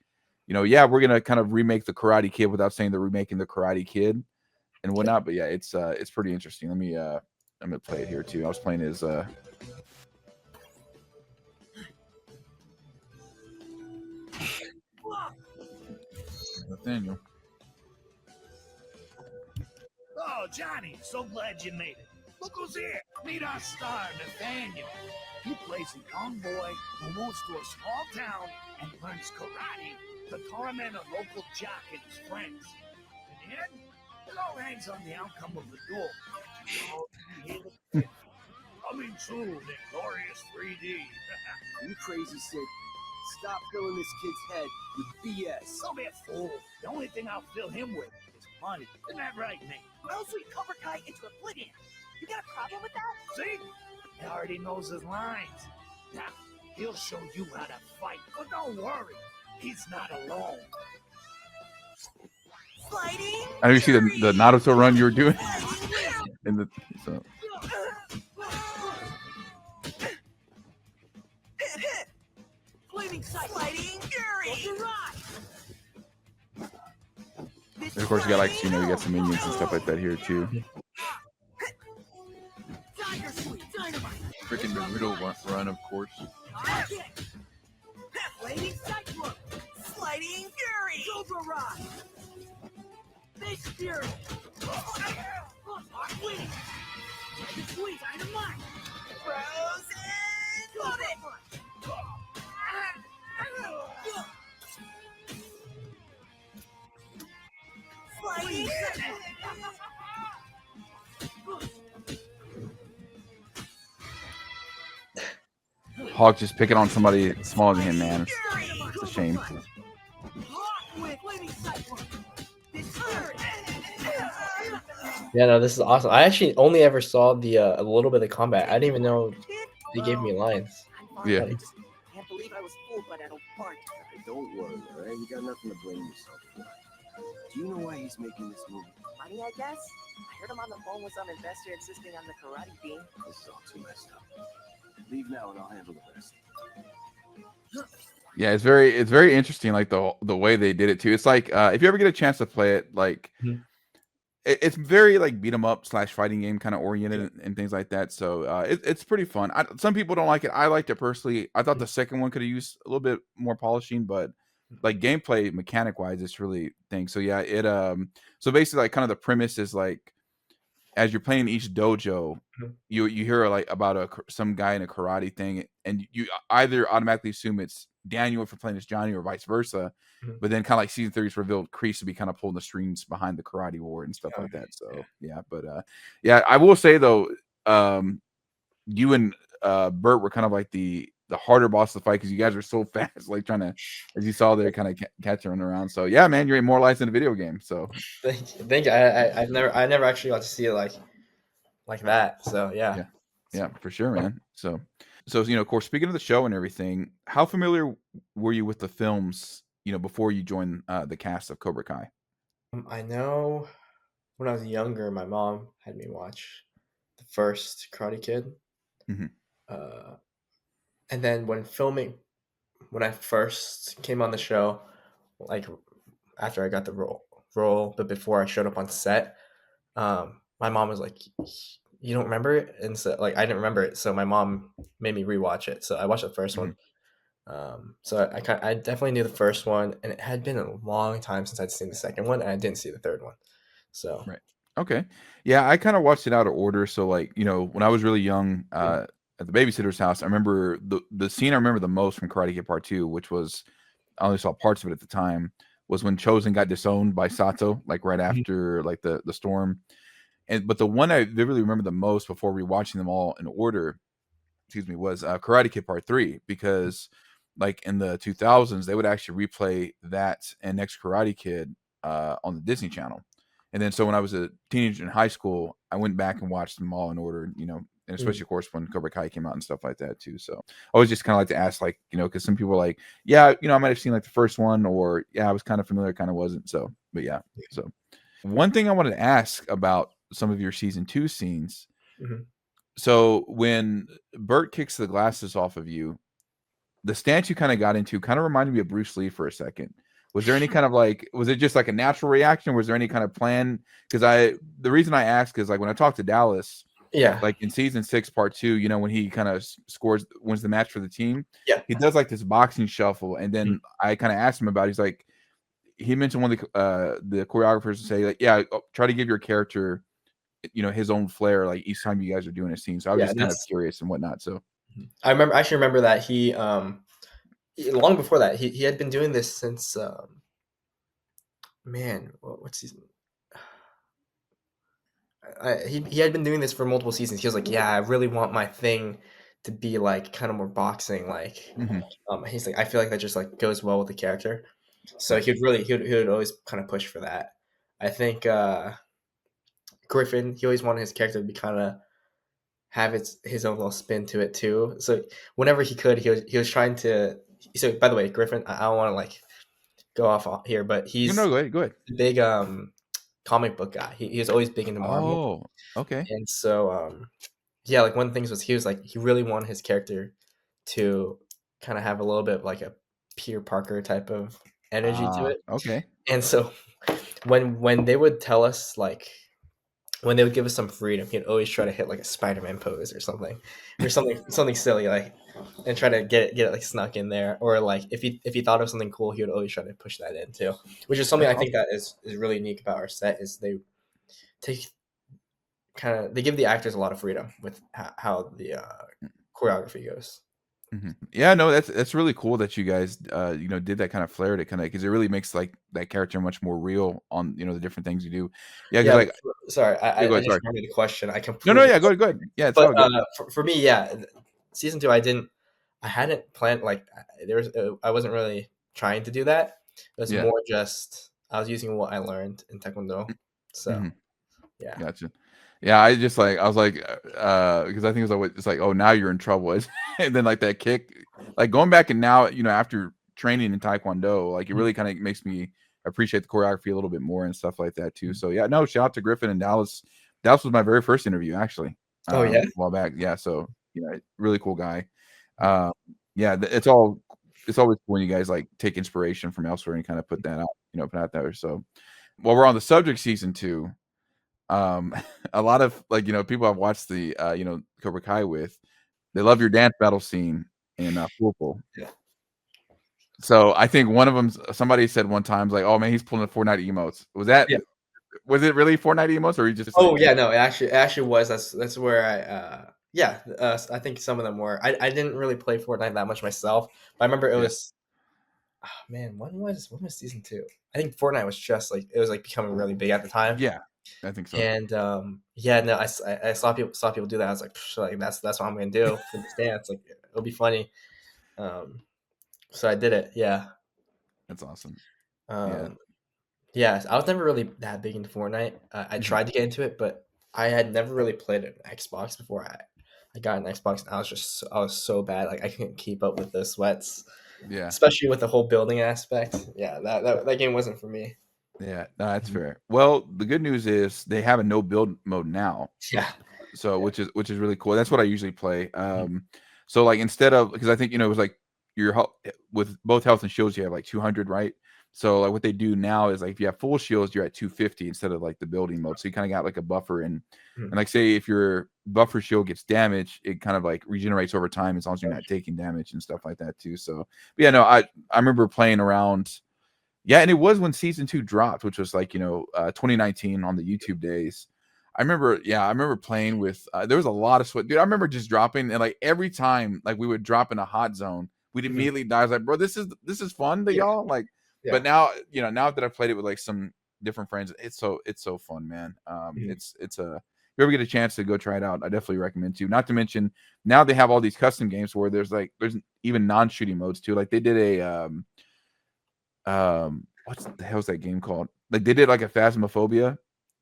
A: yeah, we're gonna kind of remake the Karate Kid without saying they're remaking the Karate Kid and
B: Yeah.
A: whatnot. But yeah, it's pretty interesting. I'm gonna play it here too. I was playing his Nathaniel.
C: Oh, Johnny, so glad you made it. Look who's here. Meet our star, Nathaniel. He plays a young boy who moves to a small town and learns karate to torment a local jock and his friends. In the end, it all hangs on the outcome of the duel. Oh, you hear the- Coming soon in glorious 3D.
D: You crazy Sid. Stop filling this kid's head with BS.
C: Don't be a fool. The only thing I'll fill him with is money. Isn't that right, Nate?
E: I'll sweep Cobra Kai into oblivion. You got a problem with that?
C: See? He already knows his lines. Now, he'll show you how to fight. But don't worry, he's not alone.
E: Fighting.
A: I know you see the Naruto run you were doing in the so.
E: Hit. Flaming sight. Fighting fury.
A: And of course, you got like you got some minions and stuff like that here too.
E: Tiger sweep. Dynamite.
A: Freaking Naruto run, of course.
E: Flaming cyclone. Sliding fury. Cobra rod. Big fury. Wing. Sweet dynamite. Frozen. Got it.
A: Hawk just picking on somebody smaller than him, man. It's a shame.
B: Yeah, no, this is awesome. I actually only ever saw the a little bit of combat. I didn't even know they gave me lines.
A: Yeah.
B: Funny.
E: Can't believe I was fooled by that old fart.
D: Don't worry, all right? You got nothing to blame yourself for. Do you know why he's making this movie?
E: Money, I guess. I heard him on the phone with some investor insisting on the karate beam.
D: This is all too messed up. Leave now and I'll handle the rest.
A: Yeah, it's very interesting, like the way they did it too. It's like if you ever get a chance to play it, like
B: Mhm.
A: it's very like beat 'em up / fighting game kind of oriented and things like that. So it's pretty fun. Some people don't like it. I liked it personally. I thought the second one could have used a little bit more polishing, but like gameplay mechanic wise, it's really things. So yeah, it so basically like kind of the premise is like as you're playing each dojo,
B: Mhm.
A: you hear like about some guy in a karate thing, and you either automatically assume it's Daniel for playing as Johnny or vice versa.
B: Mhm.
A: But then kind of like season 3 is revealed, Kreese to be kind of pulling the strings behind the karate war and stuff like that. So yeah, but yeah, I will say though, you and Bert were kind of like the harder boss to fight because you guys are so fast, like trying to, as you saw there, kind of catch running around. So yeah, man, you're immortalized in a video game. So
B: Thank you. I never actually got to see it like that. So yeah.
A: yeah, for sure, man. So of course, speaking of the show and everything, how familiar were you with the films, before you joined the cast of Cobra Kai?
B: I know when I was younger, my mom had me watch the first Karate Kid.
A: Mhm.
B: And then when I first came on the show, like after I got the role, but before I showed up on set, my mom was like, "You don't remember it?" And so like I didn't remember it, so my mom made me rewatch it. So I watched the first one. So I definitely knew the first one, and it had been a long time since I'd seen the second one, and I didn't see the third one. So
A: Right. Okay. Yeah, I kind of watched it out of order. So like, when I was really young, at the babysitter's house, I remember the scene I remember the most from Karate Kid Part 2, which was I only saw parts of it at the time, was when Chosen got disowned by Sato, like right after like the storm. But the one I vividly remember the most before rewatching them all in order, was Karate Kid Part 3, because like in the 2000s they would actually replay that and Next Karate Kid on the Disney Channel. And then so when I was a teenager in high school, I went back and watched them all in order, and especially of course when Cobra Kai came out and stuff like that too. So I always just kind of like to ask, like, because some people are like, yeah, I might have seen like the first one, or yeah, I was kind of familiar, kind of wasn't. So, but yeah. So one thing I wanted to ask about some of your season 2 scenes.
B: Mhm.
A: So when Bert kicks the glasses off of you, the stance you kind of got into kind of reminded me of Bruce Lee for a second. Was there any kind of was it just like a natural reaction? Was there any kind of plan? Because the reason I ask is like when I talked to Dallas,
B: Yeah.
A: like in season 6, part 2, when he kind of wins the match for the team,
B: Yeah.
A: he does like this boxing shuffle. And then I kind of asked him about it. He's like, he mentioned one of the choreographers to say like, yeah, try to give your character, his own flair, like each time you guys are doing a scene. So I was
B: Yeah,
A: just kind of curious and whatnot. So
B: I actually remember that he long before that he had been doing this since man, what season? He had been doing this for multiple seasons. He was like, yeah, I really want my thing to be like kind of more boxing like. He's like, I feel like that just like goes well with the character. So
A: Right.
B: he would always kind of push for that. I think Griffin, he always wanted his character to be kind of have his own little spin to it too. So whenever he could, he was trying to. So by the way, Griffin, I don't want to like go off here, but he's
A: Go ahead.
B: a big comic book guy. He was always big into Marvel,
A: Oh, okay.
B: and so yeah, like one of the things was he was like he really wanted his character to kind of have a little bit of like a Peter Parker type of energy to it.
A: Okay.
B: And so when they would tell us like when they would give us some freedom, he'd always try to hit like a Spider-Man pose or something silly like, and try to get it like snuck in there. Or like if he thought of something cool, he would always try to push that in too, which is something
A: That's
B: I think that is really unique about our set is they take they give the actors a lot of freedom with how the choreography goes.
A: Yeah, no, that's really cool that you guys did that kind of flair to kind of, because it really makes like that character much more real on the different things you do. Yeah, because
B: Yeah,
A: like
B: sorry, I
A: go ahead,
B: just
A: sorry.
B: remembered the question. I
A: No,
B: completely
A: yeah, go ahead. Yeah, it's
B: but
A: all good.
B: for me, yeah, season 2, I didn't I hadn't planned like I wasn't really trying to do that. It was
A: Yeah.
B: more just I was using what I learned in Taekwondo. So
A: Mhm.
B: yeah.
A: Gotcha. Yeah, I just like I was like, because I think it's like, oh, now you're in trouble, and then like that kick, like going back and now, after training in Taekwondo, like it really kind of makes me appreciate the choreography a little bit more and stuff like that too. So yeah, no, shout out to Griffin and Dallas. Dallas was my very first interview actually,
B: Oh yeah.
A: a while back. Yeah, so really cool guy. Um, yeah, it's always cool when you guys like take inspiration from elsewhere and kind of put that out, put out there. So while we're on the subject, season 2. A lot of like people I've watched the Cobra Kai with, they love your dance battle scene in Pool.
B: Yeah.
A: So I think one of them, somebody said one time, like, "Oh man, he's pulling the Fortnite emotes."
B: Yeah.
A: Was it really Fortnite emotes, or you just
B: Oh
A: like?
B: yeah, no, it actually was. That's where I think some of them were. I didn't really play Fortnite that much myself, but I remember it
A: Yeah.
B: was man, when was season 2? I think Fortnite was just like it was like becoming really big at the time.
A: Yeah, I think so.
B: And yeah, no, I saw people do that. I was like, "Psh, like that's what I'm gonna do for this dance. Like it'll be funny. Um, so I did it. Yeah.
A: That's awesome. Yeah.
B: Um, yeah, I was never really that big into Fortnite. I
A: Mhm.
B: tried to get into it, but I had never really played an Xbox before I got an Xbox, and I was so bad. Like I couldn't keep up with the sweats,
A: Yeah.
B: especially with the whole building aspect. Yeah, that game wasn't for me.
A: Yeah. No, that's
B: Mhm.
A: fair. Well, the good news is they have a no build mode now.
B: Yeah.
A: So
B: Yeah.
A: which is really cool. That's what I usually play.
B: Mhm.
A: So like instead of, because I think it was like your with both health and shields you have like 200, right? So like what they do now is like if you have full shields you're at 250 instead of like the building mode. So you kind of got like a buffer, and
B: Mhm.
A: like say if your buffer shield gets damaged, it kind of like regenerates over time as long as you're not taking damage and stuff like that too. So but yeah, no, I remember playing around. Yeah, and it was when season 2 dropped, which was like, 2019 on the YouTube days. I remember playing with there was a lot of sweat. Dude, I remember just dropping, and like every time like we would drop in a hot zone, we'd
B: Mhm.
A: immediately die. I was like, bro, this is fun to
B: Yeah.
A: y'all. Like, but
B: Yeah.
A: now, now that I've played it with like some different friends, it's so fun, man.
B: Mhm.
A: It's a, if you ever get a chance to go try it out, I definitely recommend to. Not to mention now they have all these custom games where there's even non-shooting modes too. Like they did what's the hell's that game called? Like they did like a Phasmophobia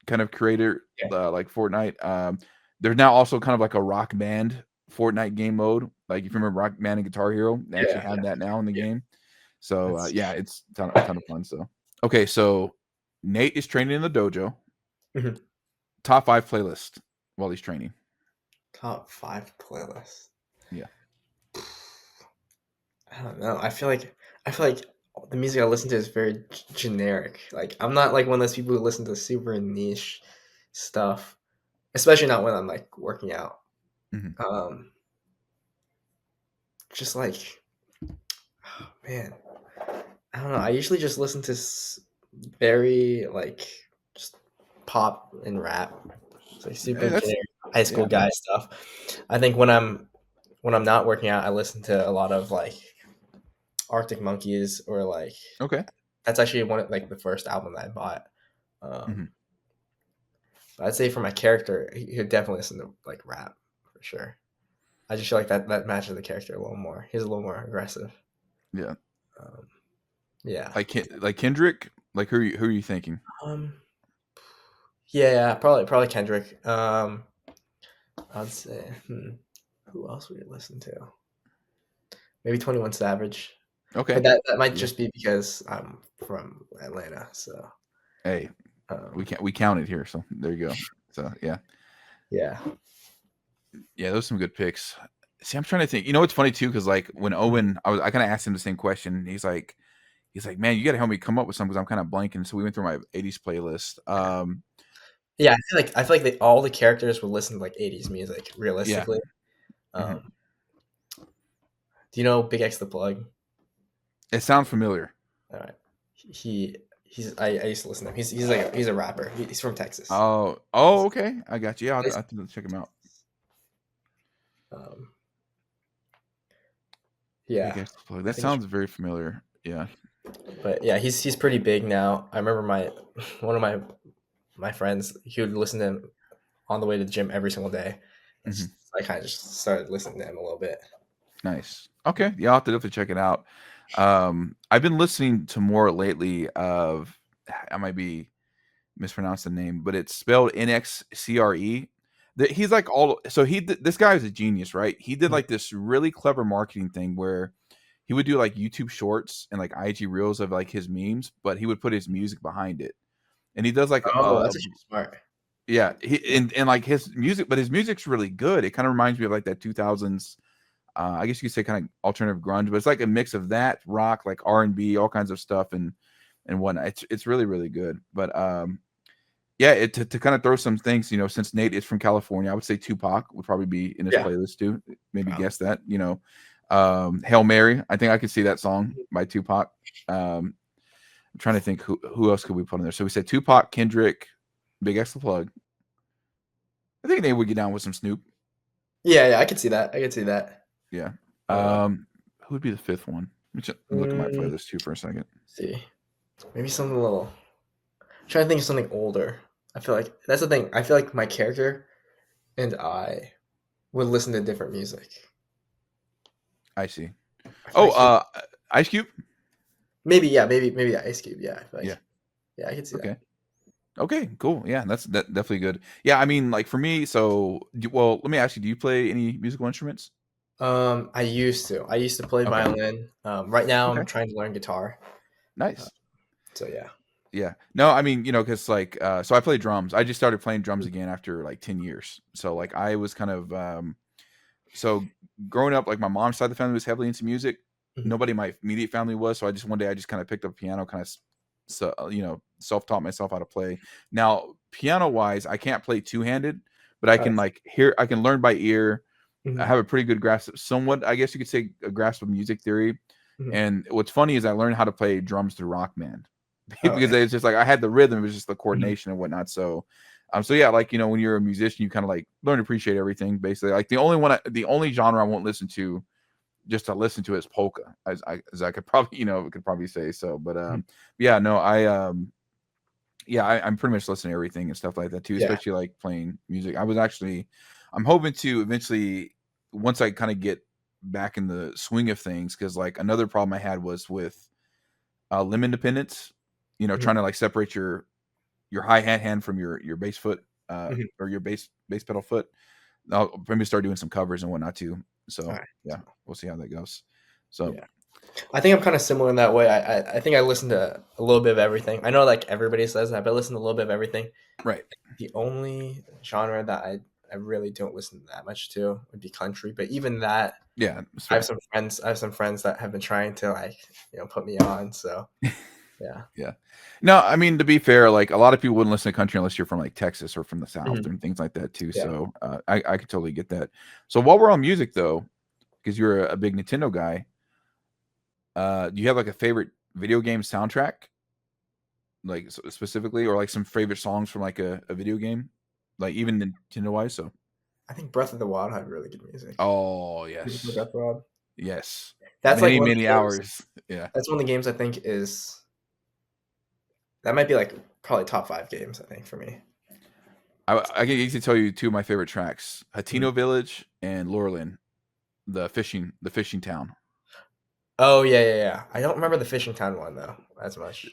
A: kind of creator,
B: Yeah.
A: like Fortnite. There's now also kind of like a Rock Band Fortnite game mode. Like if you remember Rock Band and Guitar Hero, they actually
B: Yeah.
A: have that now in the
B: Yeah.
A: game. So
B: That's
A: yeah, it's a ton of fun. So okay, so Nate is training in the dojo.
B: Mhm.
A: Top 5 playlist while he's training.
B: Top 5 playlists.
A: Yeah.
B: I don't know. I feel like the music I listen to is very generic. Like I'm not like one of those people who listen to super niche stuff, especially not when I'm like working out.
A: Mhm.
B: Um, just like, oh, man, I don't know. I usually just listen to very like just pop and rap. It's like super
A: That's
B: generic high school
A: yeah.
B: guy stuff. I think when I'm not working out, I listen to a lot of like Arctic Monkeys or like
A: Okay.
B: that's actually one of like the first album that I bought. Um,
A: Mhm.
B: but I'd say for my character, he would definitely listen to like rap for sure. I just feel like that matches the character a little more. He's a little more aggressive.
A: Yeah.
B: Um, yeah.
A: Like Kendrick. Like who are you thinking?
B: Um, yeah, probably Kendrick. I'd say who else would you listen to? Maybe 21 Savage.
A: Okay.
B: But that might
A: Yeah.
B: just be because I'm from Atlanta, so
A: Hey,
B: um,
A: we counted here, so there you go. So yeah.
B: yeah.
A: Yeah, those are some good picks. See, I'm trying to think. You know what's funny too, because like when Owen, I kind of asked him the same question. He's like, man, you got to help me come up with something because I'm kind of blanking. So we went through my '80s playlist.
B: Yeah, I feel like all the characters would listen to like 80s music
A: Yeah,
B: realistically.
A: mhm.
B: Um, do you know Big X the Plug?
A: It sounds familiar.
B: All right. I used to listen to him. He's a rapper. He's from Texas.
A: Oh, okay, I got you. Yeah, I'll
B: Plays-
A: have to check him out.
B: Um,
A: Big
B: yeah,
A: X Plug.
B: I
A: That
B: think.
A: sounds very familiar. Yeah.
B: But yeah, he's pretty big now. I remember one of my friends. He would listen to him on the way to the gym every single day.
A: Mhm.
B: I kind of just started listening to him a little bit.
A: Nice. Okay. Yeah, I'll have to definitely check it out. I've been listening to more lately of, I might be mispronouncing the name, but it's spelled NXCRE. He's like this guy is a genius, right? He did
B: Mhm.
A: like this really clever marketing thing where he would do like YouTube shorts and like IG reels of like his memes, but he would put his music behind it. And he does like
B: Oh, that's actually smart.
A: yeah, and like his music, but his music's really good. It kind of reminds me of like that 2000s, I guess you could say kind of alternative grunge, but it's like a mix of that rock, like R&B, all kinds of stuff and whatnot. It's really really good. But yeah, to kind of throw some things, since Nate is from California, I would say Tupac would probably be in his
B: Yeah.
A: playlist too. Maybe
B: Probably.
A: guess that, Hail Mary. I think I could see that song by Tupac. I'm trying to think who else could we put in there. So we said Tupac, Kendrick, Big X the Plug. I think Nate would get down with some Snoop.
B: Yeah, I could see that. I could see that.
A: Yeah.
B: Uh,
A: Who would be the fifth one? Let me look at my
B: mm,
A: playlist too for a second.
B: see, maybe something a little. I'm trying to think of something older. I feel like that's the thing. I feel like my character and I would listen to different music.
A: I see.
B: I feel
A: Oh,
B: like he,
A: Ice Cube.
B: maybe the Ice Cube. Yeah, I feel
A: Yeah.
B: like yeah, I could see
A: Okay.
B: that.
A: Okay. Cool. Yeah, that's definitely good. Yeah, I mean, like for me, well, let me ask you: do you play any musical instruments?
B: I used to. I used to play
A: Okay.
B: violin. Right now
A: Okay.
B: I'm trying to learn guitar. Uh,
A: Nice.
B: so yeah.
A: Yeah. No, I mean, because like, so I play drums. I just started playing drums again after like 10 years. So like, I was kind of, so growing up, like my mom's side of the family was heavily into music.
B: Mhm.
A: Nobody in my immediate family was. So one day I just kind of picked up a piano, kind of, so, self-taught myself how to play. Now, piano wise, I can't play two-handed, but I can
B: Nice.
A: like I can learn by ear. I
B: Mhm.
A: have a pretty good grasp, somewhat, I guess you could say, a grasp of music theory.
B: Mhm.
A: And what's funny is I learned how to play drums through Rock Band
B: Oh,
A: because it's just like I had the rhythm, it was just the
B: mhm.
A: coordination and whatnot. So yeah, like when you're a musician, you kind of like learn to appreciate everything. Basically, like the only genre I won't listen to just to listen to is polka, as I could probably could probably say so. But
B: Mhm.
A: yeah, no, I'm pretty much listening to everything and stuff like that too,
B: Yeah.
A: especially like playing music. I'm hoping to eventually, once I kind of get back in the swing of things, because like another problem I had was with limb independence,
B: Mhm.
A: trying to like separate your hi hat hand from your bass foot,
B: Mhm.
A: or your bass pedal foot. I'll maybe start doing some covers and whatnot too.
B: All
A: So
B: right.
A: yeah, we'll see how that goes. So
B: Yeah. I think I'm kind of similar in that way. I think I listen to a little bit of everything. I know like everybody says that, but I listen to a little bit of everything.
A: right,
B: The only genre that I really don't listen that much to would be country. But even that,
A: yeah, it's
B: I have
A: fair.
B: some friends. I have some friends that have been trying to like put me on. So yeah.
A: Yeah. No, I mean, to be fair, like a lot of people wouldn't listen to country unless you're from like Texas or from the South
B: Mhm.
A: and things like that too.
B: Yeah.
A: So I could totally get that. So while we're on music though, because you're a big Nintendo guy, do you have like a favorite video game soundtrack, like specifically, or like some favorite songs from like a video game, like even Nintendo wise? So,
B: I think Breath of the Wild had really good music.
A: oh
B: Did you play
A: yes,
B: Breath of the Wild?
A: yes,
B: That's like
A: many
B: one of
A: many
B: the games.
A: hours. Yeah,
B: That's one of the games I think is that might be like probably top 5 games. I think for me.
A: I can easily tell you two of my favorite tracks:
B: Mhm.
A: Hatino Village and Lorelin, the fishing town.
B: Oh yeah. I don't remember the Fishing Town one though as much.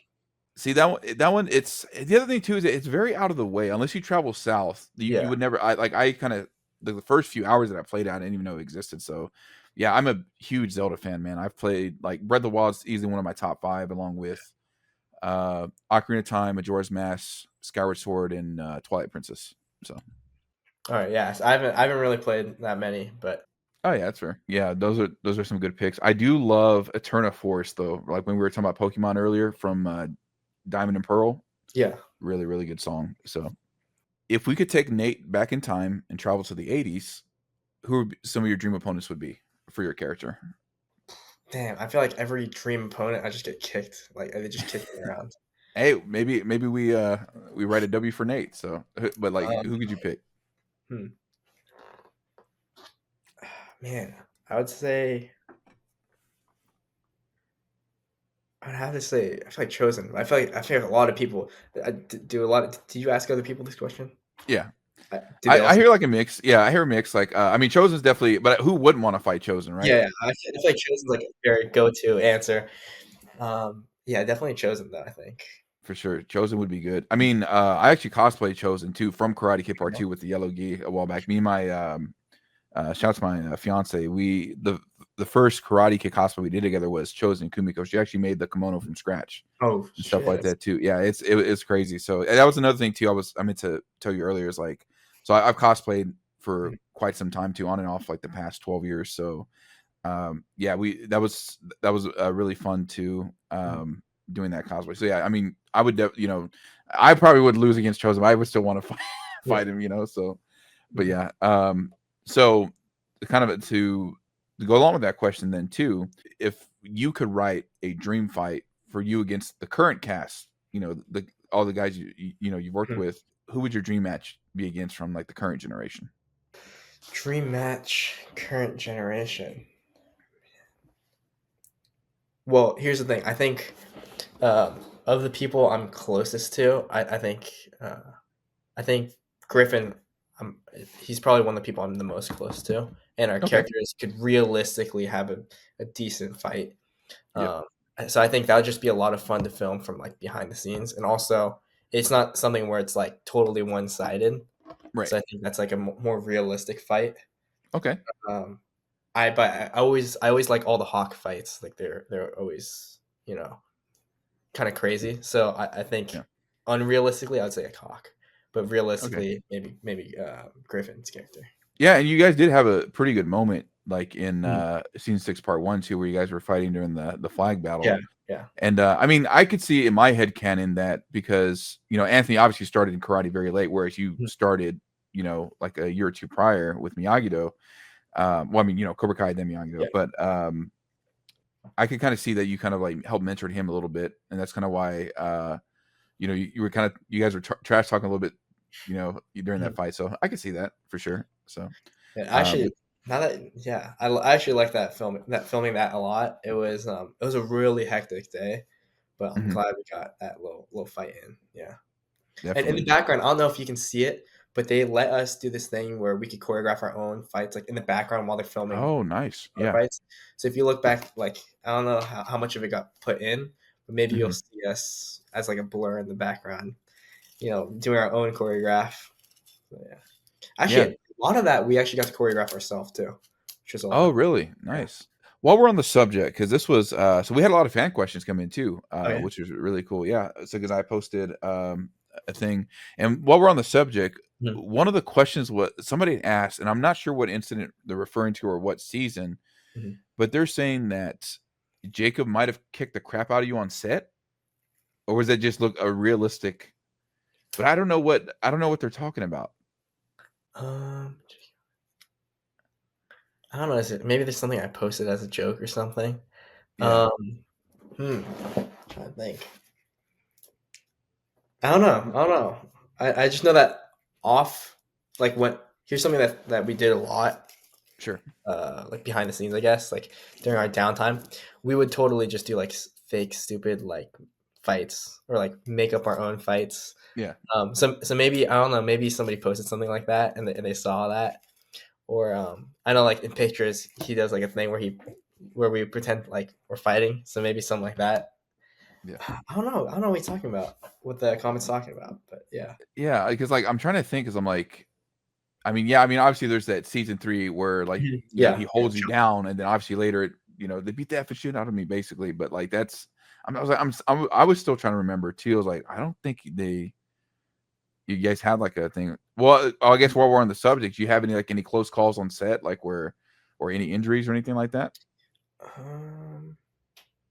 A: See that one. It's the other thing too is that it's very out of the way. Unless you travel south, you
B: Yeah.
A: would never. I kind of the first few hours that I played out, I didn't even know it existed. So, yeah, I'm a huge Zelda fan, man. I've played like Breath of the Wild is easily one of my top five, along with Ocarina of Time, Majora's Mask, Skyward Sword, and Twilight Princess. So,
B: All right. Yes, I haven't really played that many, but
A: oh yeah, that's fair. Yeah, those are some good picks. I do love Eterna Force though. Like when we were talking about Pokemon earlier from Diamond and Pearl,
B: yeah.
A: really really good song. So. If we could take Nate back in time and travel to the 80s, who would some of your dream opponents would be for your character?
B: Damn, I feel like every dream opponent I just get kicked. Like they just kick me around.
A: Hey, maybe we write a W for Nate. So, but like,
B: Um,
A: who could you pick?
B: hmm. Man, I would say I'd have to say I feel like chosen. I feel like a lot of people. Do a lot. Did you ask other people this question?
A: Yeah.
B: Do they
A: I
B: also?
A: hear like a mix. Yeah, I hear a mix. Like, I mean, Chosen's definitely, but who wouldn't want to fight Chosen, right?
B: Yeah, I feel like Chosen's like a very go-to answer. Yeah, definitely Chosen though. I think.
A: For sure. Chosen would be good. I mean, I actually cosplayed Chosen too from Karate Kid Part
B: Okay.
A: 2 with the yellow gi a while back. Me and my shout out to my fiance. The first Karate Kid cosplay we did together was Chosen Kumiko. She actually made the kimono from scratch
B: Oh
A: and stuff
B: shit!
A: like that too. Yeah, it's crazy. So and that was another thing too. I meant to tell you earlier is like, so I've cosplayed for quite some time too, on and off like the past 12 years. So yeah, that was really fun too. Doing that cosplay. So yeah, I mean, I would, I probably would lose against Chosen, but I would still want to fight him, So, but yeah, so kind of to go along with that question, then too, if you could write a dream fight for you against the current cast, all the guys you've worked with, who would your dream match be against from like the current generation?
B: Dream match, current generation. Well, here's the thing. I think of the people I'm closest to, I think Griffin. He's probably one of the people I'm the most close to, and our
A: Okay.
B: characters could realistically have a decent fight.
A: Yep.
B: Um, so I think that would just be a lot of fun to film from like behind the scenes, and also it's not something where it's like totally one sided.
A: Right.
B: So I think that's like a more realistic fight.
A: Okay.
B: Um, I always like all the Hawk fights. Like they're always kind of crazy. So I think
A: Yeah.
B: unrealistically, I'd say a Hawk, but
A: Okay.
B: realistically, maybe Griffin's character.
A: Yeah, and you guys did have a pretty good moment, like in
B: Mhm.
A: Scene 6 Part 1 too, where you guys were fighting during the flag battle.
B: Yeah, yeah,
A: And I mean, I could see in my head canon that because Anthony obviously started in karate very late, whereas you
B: Mhm.
A: started, like a year or two prior with Miyagi-Do. Well, I mean, Cobra Kai then Miyagi-Do,
B: yeah.
A: but I could kind of see that you kind of like helped mentored him a little bit, and that's kind of why you were kind of you guys were trash talking a little bit, during that
B: Mhm.
A: fight. So I could see that for sure. So,
B: Yeah,
A: but
B: actually, now that yeah, I actually like filming that a lot. It was a really hectic day, but I'm
A: mhm,
B: glad we got that little fight in. Yeah. And in the
A: definitely.
B: background, I don't know if you can see it, but they let us do this thing where we could choreograph our own fights, like in the background while they're filming
A: Oh, nice.
B: other
A: Yeah.
B: fights. So if you look back, like I don't know how much of it got put in, but maybe you'll
A: Mhm.
B: see us as like a blur in the background, doing our own choreograph. So, yeah. Actually,
A: Yeah.
B: a lot of that we actually got to choreograph ourselves too, which was a lot
A: Oh,
B: of
A: really?
B: yeah.
A: Nice. While we're on the subject, because this was so we had a lot of fan questions come in too,
B: Oh yeah.
A: which was really cool. Yeah. So because I posted a thing, and while we're on the subject,
B: Mhm.
A: one of the questions was somebody asked, and I'm not sure what incident they're referring to or what season,
B: Mhm.
A: but they're saying that Jacob might have kicked the crap out of you on set, or was that just look a realistic? But I don't know what they're talking about.
B: Um, I don't know. Maybe there's something I posted as a joke or something?
A: Yeah.
B: Um, trying to think. I don't know. I don't know. I just know that off, like when here's something that we did a lot,
A: Sure.
B: like behind the scenes, I guess, like during our downtime, we would totally just do like fake, stupid like fights or like make up our own fights.
A: Yeah.
B: So maybe I don't know. Maybe somebody posted something like that and they saw that, or I know like in pictures he does like a thing where we pretend like we're fighting. So maybe something like that.
A: Yeah.
B: I don't know. I don't know what he's talking about. What the comments talking about, but yeah.
A: Yeah. Because like I'm trying to think, because I'm like, I mean, yeah, I mean, obviously there's that season 3 where like,
B: Mhm.
A: he
B: Yeah.
A: holds you down, and then obviously later they beat the effing shit out of me basically. But like I was like, I was still trying to remember too. I was like, I don't think you guys had like a thing. Well, I guess while we're on the subject, do you have any close calls on set, like where or any injuries or anything like that?
B: Um,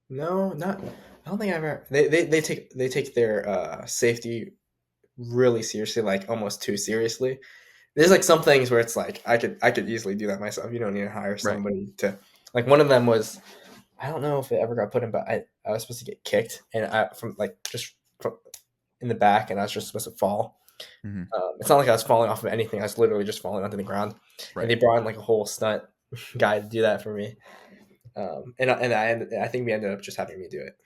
B: no, not. I don't think I ever. They take their safety really seriously, like almost too seriously. There's like some things where it's like I could easily do that myself. You don't need to hire
A: Right.
B: somebody to. Like one of them was I don't know if it ever got put in, but I was supposed to get kicked and I from like just from in the back, and I was just supposed to fall.
A: Mhm.
B: It's not like I was falling off of anything. I was literally just falling onto the ground, and
A: Right.
B: they brought in like a whole stunt guy to do that for me. And I think we ended up just having me do it.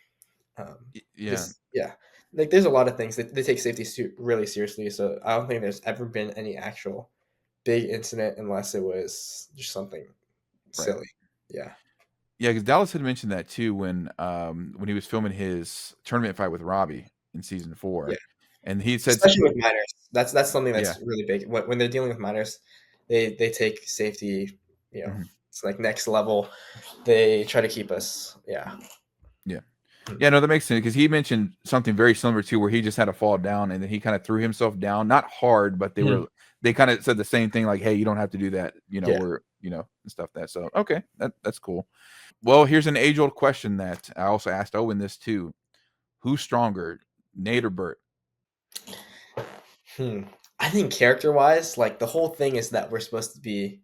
A: Yeah.
B: Just yeah. like there's a lot of things that they take safety really seriously. So I don't think there's ever been any actual big incident unless it was just something
A: Right.
B: silly. Yeah.
A: Yeah, because Dallas had mentioned that too when he was filming his tournament fight with Robbie in season
B: Yeah.
A: 4, and he said
B: Especially
A: something.
B: with minors. That's something
A: Yeah.
B: that's really big. When they're dealing with minors, they take safety,
A: Mhm.
B: it's like next level. They try to keep us. Yeah.
A: Yeah.
B: Mm.
A: Yeah, no, that makes sense because he mentioned something very similar to where he just had to fall down and then he kind of threw himself down, not hard, but
B: Mhm.
A: they kind of said the same thing, like, "Hey, you don't have to do that,"
B: Yeah.
A: or and stuff that. So okay, that's cool. Well, here's an age old question that I also asked Owen this too: Who's stronger, Nate or Bert?
B: Hmm. I think character wise, like the whole thing is that we're supposed to be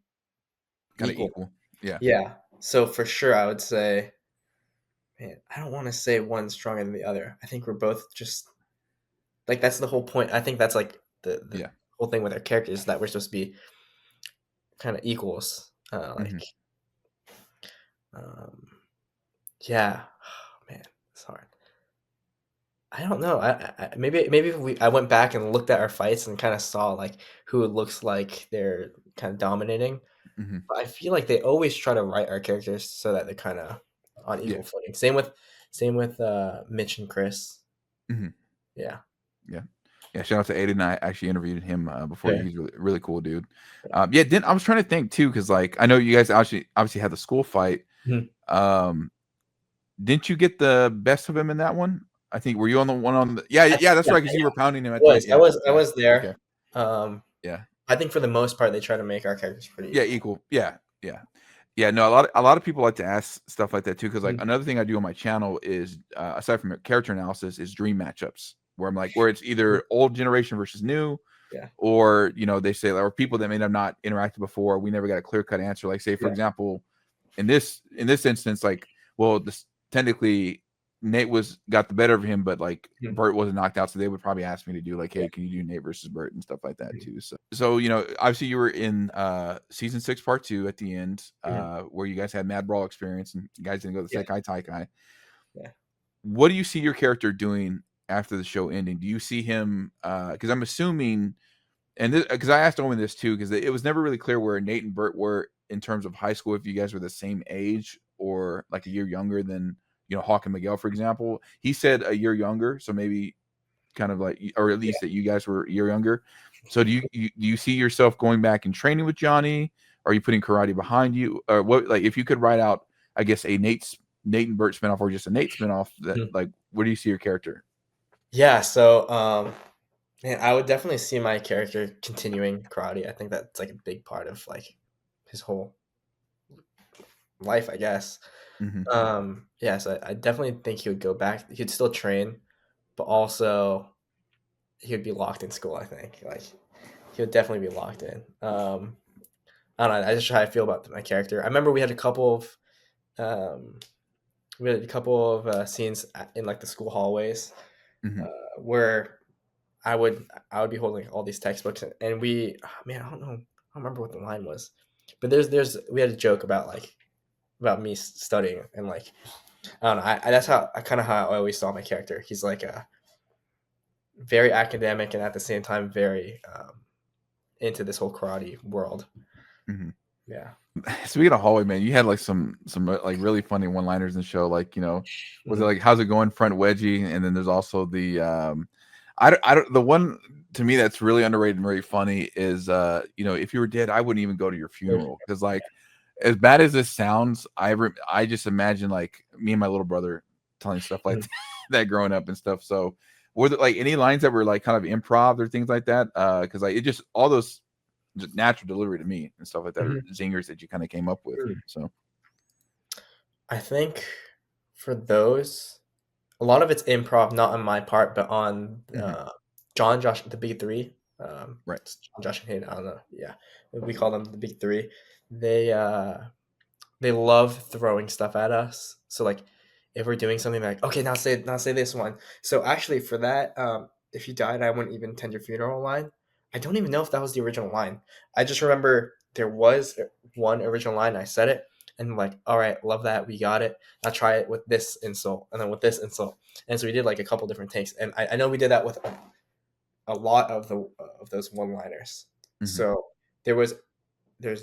A: Kind of
B: equal.
A: equal. Yeah.
B: Yeah. So for sure, I would say, man, I don't want to say one's stronger than the other. I think we're both just like that's the whole point. I think that's like the
A: Yeah.
B: whole thing with our characters that we're supposed to be kind of equals.
A: Hmm.
B: Um, yeah, man, it's hard. I don't know. Maybe if I went back and looked at our fights and kind of saw like who it looks like they're kind of dominating.
A: Hmm.
B: But I feel like they always try to write our characters so that they're kind of on
A: Yeah.
B: equal footing. Same with Mitch and Chris.
A: Hmm.
B: Yeah.
A: Yeah. Yeah. Shout out to Aiden. I actually interviewed him before.
B: Yeah.
A: He's really, really cool dude. Yeah. Then I was trying to think too, because like I know you guys obviously had the school fight.
B: Mhm.
A: Um, didn't you get the best of him in that one? I think were you on the one on the yeah,
B: I
A: yeah,
B: think,
A: that's
B: yeah,
A: right, because you were pounding him
B: I
A: at the
B: was. I
A: yeah,
B: was. I
A: yeah.
B: was there.
A: Okay. Yeah.
B: I think for the most part, they try to make our characters pretty
A: Yeah,
B: equal.
A: equal. Yeah, yeah. Yeah, no, a lot of people like to ask stuff like that too, because like
B: Mhm.
A: another thing I do on my channel is aside from character analysis is dream matchups where I'm like where it's either old generation versus new,
B: Yeah.
A: or they say or people that may have not interacted before, we never got a clear cut answer. Like say for
B: Yeah.
A: example, in this instance, like well, this technically Nate got the better of him, but like
B: Mhm.
A: Bert wasn't knocked out, so they would probably ask me to do like,
B: Yeah.
A: hey, can you do Nate versus Bert and stuff like that
B: Mhm.
A: too. So obviously you were in season 6 part 2 at the end,
B: Mhm.
A: where you guys had Mad Brawl experience and you guys didn't go to the
B: Yeah.
A: Sekai Taikai.
B: Yeah.
A: What do you see your character doing after the show ending? Do you see him because I'm assuming, and because I asked Owen this too, because it was never really clear where Nate and Bert were in terms of high school, if you guys were the same age or like a year younger than Hawk and Miguel, for example. He said a year younger, so maybe kind of like, or at least that you guys were a year younger. So do you see yourself going back and training with Johnny? Are you putting karate behind you, or what? Like, if you could write out, I guess, a Nate and Bert spinoff, or just a Nate spinoff, that
B: Mhm.
A: like, where do you see your character?
B: Yeah. So, man, I would definitely see my character continuing karate. I think that's like a big part of like his whole life, I guess.
A: Hmm.
B: Yeah, so I definitely think he would go back. He'd still train, but also he would be locked in school. I think like he would definitely be locked in. I don't know. I just how I feel about my character. I remember um, we had a couple of scenes in like the school hallways
A: Hmm.
B: where I would be holding all these textbooks and we man I don't know I don't remember what the line was, but there's we had a joke about me studying and like I don't know. That's how I kind of how I always saw my character. He's like a very academic and at the same time very into this whole karate world.
A: Hmm.
B: Yeah.
A: Speaking of hallway, man, you had like some like really funny one liners in the show. Like, was it
B: Mhm.
A: like how's it going, front wedgie? And then there's also the I don't the one to me that's really underrated and really funny is if you were dead, I wouldn't even go to your funeral because like as bad as this sounds, I just imagine like me and my little brother telling stuff like
B: Mhm.
A: that growing up and stuff. So were there like any lines that were like kind of improv or things like that? Because like it just all those just natural delivery to me and stuff like that, or
B: Mhm.
A: zingers that you kind of came up with.
B: Mhm.
A: So,
B: I think for those, a lot of it's improv, not on my part, but on
A: mhm,
B: John, Josh, the big three.
A: right.
B: It's John, Josh, and Hayden. I don't know. Yeah, we call them the big three. They uh, they love throwing stuff at us. So like, if we're doing something like, okay, now say this one. So actually, for that, if you died, I wouldn't even attend your funeral line. I don't even know if that was the original line. I just remember there was one original line. I said it, and like, all right, love that, we got it. Now try it with this insult, and then with this insult, and so we did like a couple different takes, and I know we did that with a lot of those one-liners.
A: Mhm.
B: So there's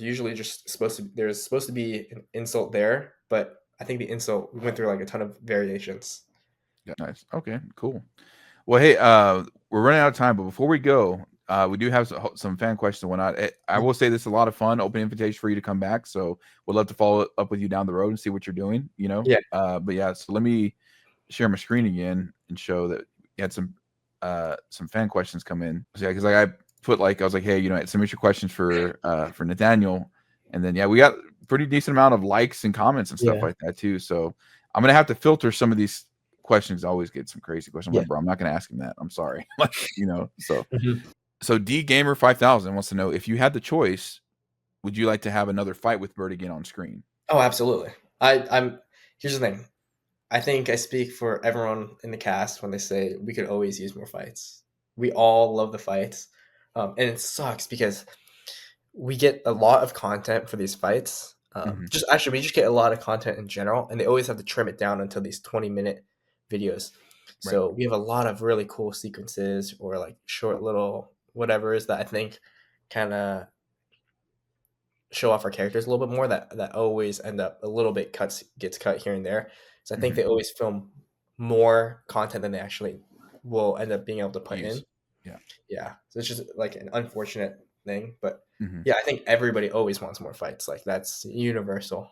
B: usually just there's supposed to be an insult there, but I think the insult, we went through like a ton of variations.
A: Yeah, nice. Okay, cool. Well, hey, we're running out of time, but before we go, we do have some fan questions and whatnot. I will say this is a lot of fun. Open invitation for you to come back. So we'd love to follow up with you down the road and see what you're doing.
B: Yeah.
A: But yeah, so let me share my screen again and show that you had some fan questions come in. So, yeah, because like I put like I was like, hey, submit your questions for Nathaniel, and then yeah, we got pretty decent amount of likes and comments and stuff
B: Yeah.
A: like that too. So I'm gonna have to filter some of these questions. I always get some crazy questions. I'm like, bro, I'm not gonna ask him that. I'm sorry. Like, so
B: Mhm.
A: so D Gamer 5000 wants to know, if you had the choice, would you like to have another fight with Bert again on screen?
B: Oh, absolutely. I'm here's the thing. I think I speak for everyone in the cast when they say we could always use more fights. We all love the fights, and it sucks because we get a lot of content for these fights. We just get a lot of content in general, and they always have to trim it down until these 20-minute videos. So we have a lot of really cool sequences or like short little whatevers that I think kind of show off our characters a little bit more, that always end up a little bit gets cut here and there. So I think they always film more content than they actually will end up being able to put in. Yeah. So it's just like an unfortunate thing, but yeah, I think everybody always wants more fights. Like that's universal.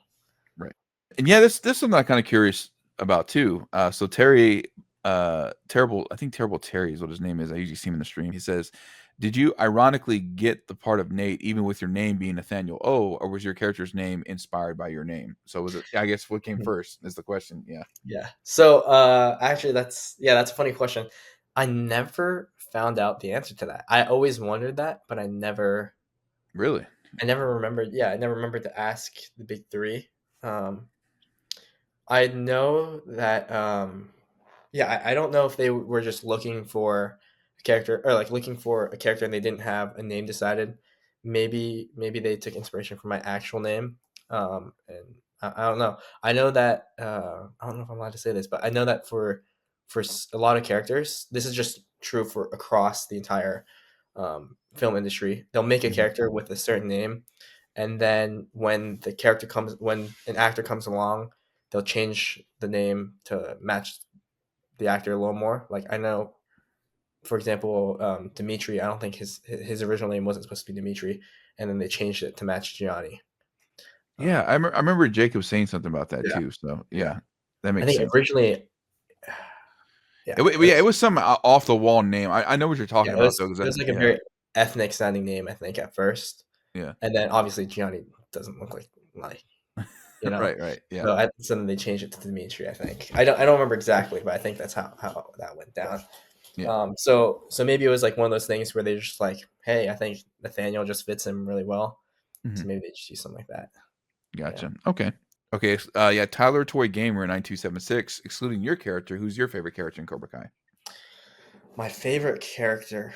A: Right. And yeah, this is something I'm kind of curious about too. So Terry, Terrible, I think Terrible Terry is what his name is. I usually see him in the stream. He says, did you ironically get the part of Nate even with your name being Nathaniel O, or was your character's name inspired by your name? So was it, I guess, what came first is the question. Yeah.
B: Yeah. So actually that's a funny question. I never found out the answer to that. I always wondered that, but I never remembered. Yeah, I never remembered to ask the big three. I know that I don't know if they were just looking for a character, or like looking for a character and they didn't have a name decided. Maybe they took inspiration from my actual name. And I don't know. I know that I don't know if I'm allowed to say this, but I know that for a lot of characters, this is just true for across the entire film industry. They'll make a character with a certain name, and then when an actor comes along, they'll change the name to match the actor a little more. Like I know, for example, Dimitri. I don't think his original name wasn't supposed to be Dimitri, and then they changed it to match Gianni.
A: Yeah, I remember Jacob saying something about that too. So yeah, that
B: I
A: makes
B: think
A: sense.
B: originally,
A: it was some off the wall name. I know what you're talking about though.
B: It was like a very ethnic sounding name, I think, at first.
A: Yeah,
B: and then obviously Gianni doesn't look like
A: right. Yeah.
B: So then they changed it to Dimitri. I think I don't remember exactly, but I think that's how that went down.
A: Yeah.
B: So maybe it was like one of those things where they're just like, hey, I think Nathaniel just fits him really well. So maybe they just use something like that.
A: Gotcha. Yeah. Okay. Yeah. Tyler Toy Gamer 9276. Excluding your character, who's your favorite character in Cobra Kai?
B: My favorite character.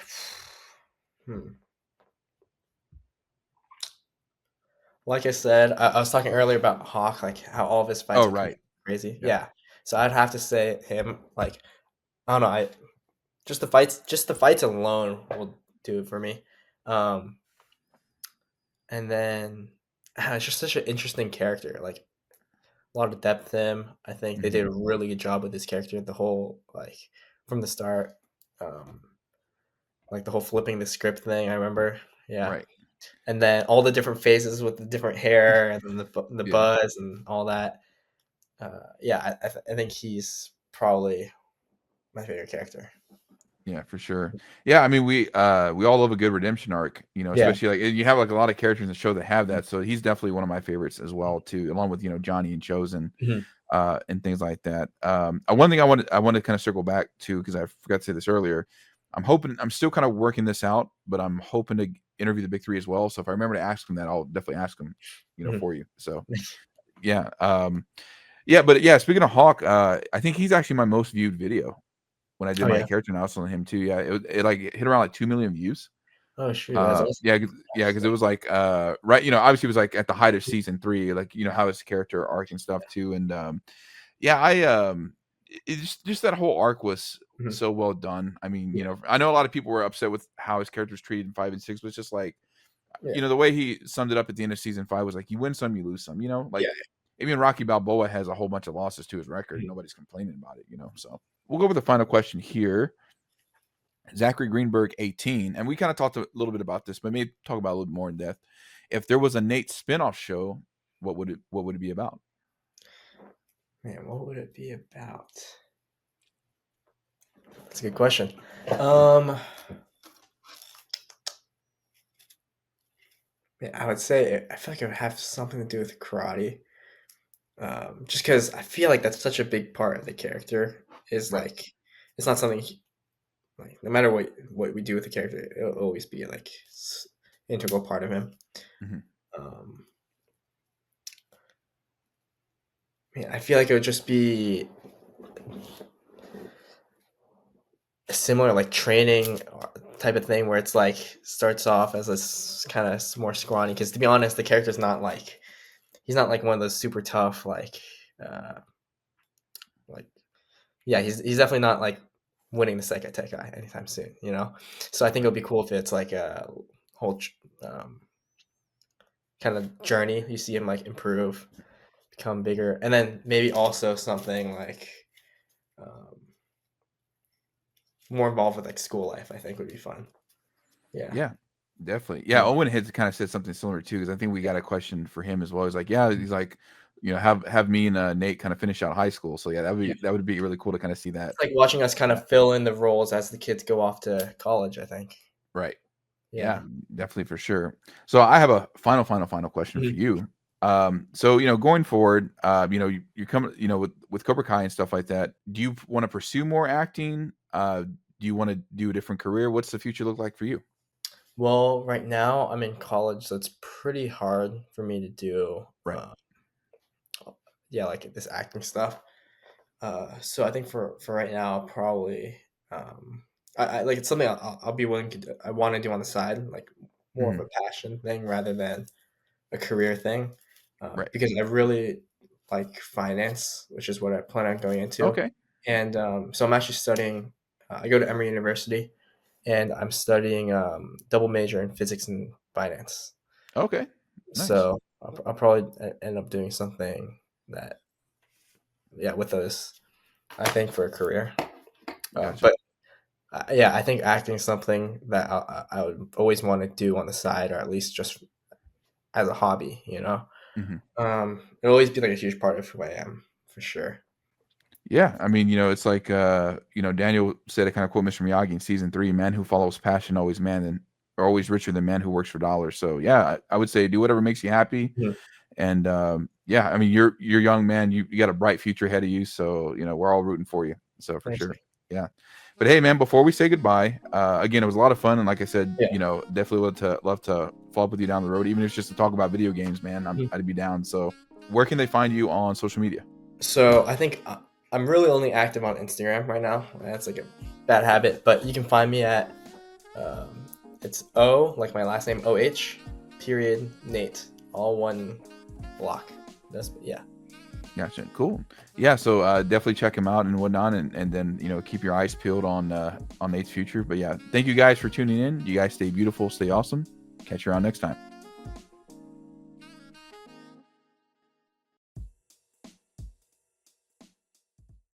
B: Like I said, I was talking earlier about Hawk, like how all of his fights are crazy. Yeah. So I'd have to say him. Like I don't know. Just the fights alone will do it for me. And then it's just such an interesting character. Like a lot of depth to him. I think they did a really good job with this character. The whole from the start, like the whole flipping the script thing. I remember. Yeah.
A: Right.
B: And then all the different phases with the different hair and then the buzz and all that. I think he's probably my favorite character.
A: Yeah, for sure. Yeah, I mean, we all love a good redemption arc, especially like you have like a lot of characters in the show that have that. So he's definitely one of my favorites as well too, along with Johnny and Chosen, and things like that. One thing I want to kind of circle back to, because I forgot to say this earlier. I'm still kind of working this out, but I'm hoping to interview the big three as well. So if I remember to ask them that, I'll definitely ask them, for you. So yeah. But yeah, speaking of Hawk, I think he's actually my most viewed video when I did my character analysis on him too. Yeah, it like hit around like 2 million views.
B: Oh shoot, that's awesome.
A: Yeah, yeah, because it was like right, obviously it was like at the height of season 3, like how his character arc and stuff too, and yeah, just that whole arc was
B: Mhm.
A: so well done. I mean,
B: Yeah,
A: I know a lot of people were upset with how his character was treated in 5 and 6, but it's just like,
B: yeah,
A: the way he summed it up at the end of season 5 was like, you win some, you lose some, like
B: yeah.
A: even Rocky Balboa has a whole bunch of losses to his record.
B: Mhm.
A: Nobody's complaining about it, so we'll go with the final question here. Zachary Greenberg 18, and we kind of talked a little bit about this, but maybe talk about it a little bit more in depth. If there was a Nate spinoff show, what would it be about?
B: Man, what would it be about? That's a good question. Um, yeah, I would say I feel like it would have something to do with karate. Just because I feel like that's such a big part of the character. Is
A: Right.
B: like it's not something like no matter what we do with the character, it'll always be like integral part of him.
A: Mhm.
B: Um, man, I feel like it would just be a similar like training type of thing where it's like starts off as a kind of more scrawny. Because to be honest, the character's not like he's not like one of those super tough uh like yeah he's definitely not like winning the Sekai Tekai anytime soon, so I think it would be cool if it's like a whole um, kind of journey. You see him like improve, become bigger, and then maybe also something like um, more involved with like school life. I think would be fun. Yeah.
A: Yeah, definitely. Yeah,
B: Yeah.
A: Owen had kind of said something similar too, because I think we got a question for him as well. He's like, yeah, he's like, have me and Nate kind of finish out high school. So yeah,
B: Yeah.
A: that would be really cool to kind of see that.
B: It's like watching us kind of fill in the roles as the kids go off to college, I think.
A: Right. Yeah,
B: Yeah.
A: definitely for sure. So I have a final question for
B: Mhm.
A: you. So going forward, you come, with Cobra Kai and stuff like that. Do you want to pursue more acting? Do you want to do a different career? What's the future look like for you?
B: Well, right now I'm in college, so it's pretty hard for me to do,
A: Right.
B: yeah, like this acting stuff. So I think for right now, probably, I like it's something I'll be willing to do. I want to do on the side, like more of
A: Mhm.
B: a passion thing rather than a career thing,
A: Right.
B: because I really like finance, which is what I plan on going into.
A: Okay.
B: And so I'm actually studying. I go to Emory University, and I'm studying double major in physics and finance.
A: Okay. Nice.
B: So I'll probably end up doing something that, yeah, with those, I think for a career.
A: Gotcha.
B: But yeah, I think acting is something that I would always want to do on the side, or at least just as a hobby.
A: Mhm.
B: It'll always be like a huge part of who I am, for sure.
A: Yeah, I mean, it's like, Daniel said, I kind of quote Mr. Miyagi in season 3, "Man who follows passion always or always richer than man who works for dollars." So yeah, I would say do whatever makes you happy.
B: Mhm.
A: And yeah, I mean, you're young man, you got a bright future ahead of you. So we're all rooting for you. So for
B: Thanks.
A: sure, yeah. But hey, man, before we say goodbye, again, it was a lot of fun, and like I said,
B: Yeah.
A: definitely love to follow up with you down the road, even if it's just to talk about video games, man.
B: Mhm.
A: I'd be down. So where can they find you on social media?
B: So I think I'm really only active on Instagram right now. That's like a bad habit, but you can find me at um, it's like my last name OH Nate, all one block. Yeah.
A: Gotcha. Cool. Yeah. So definitely check him out and whatnot, and then keep your eyes peeled on Nate's future. But yeah, thank you guys for tuning in. You guys stay beautiful, stay awesome. Catch you around next time.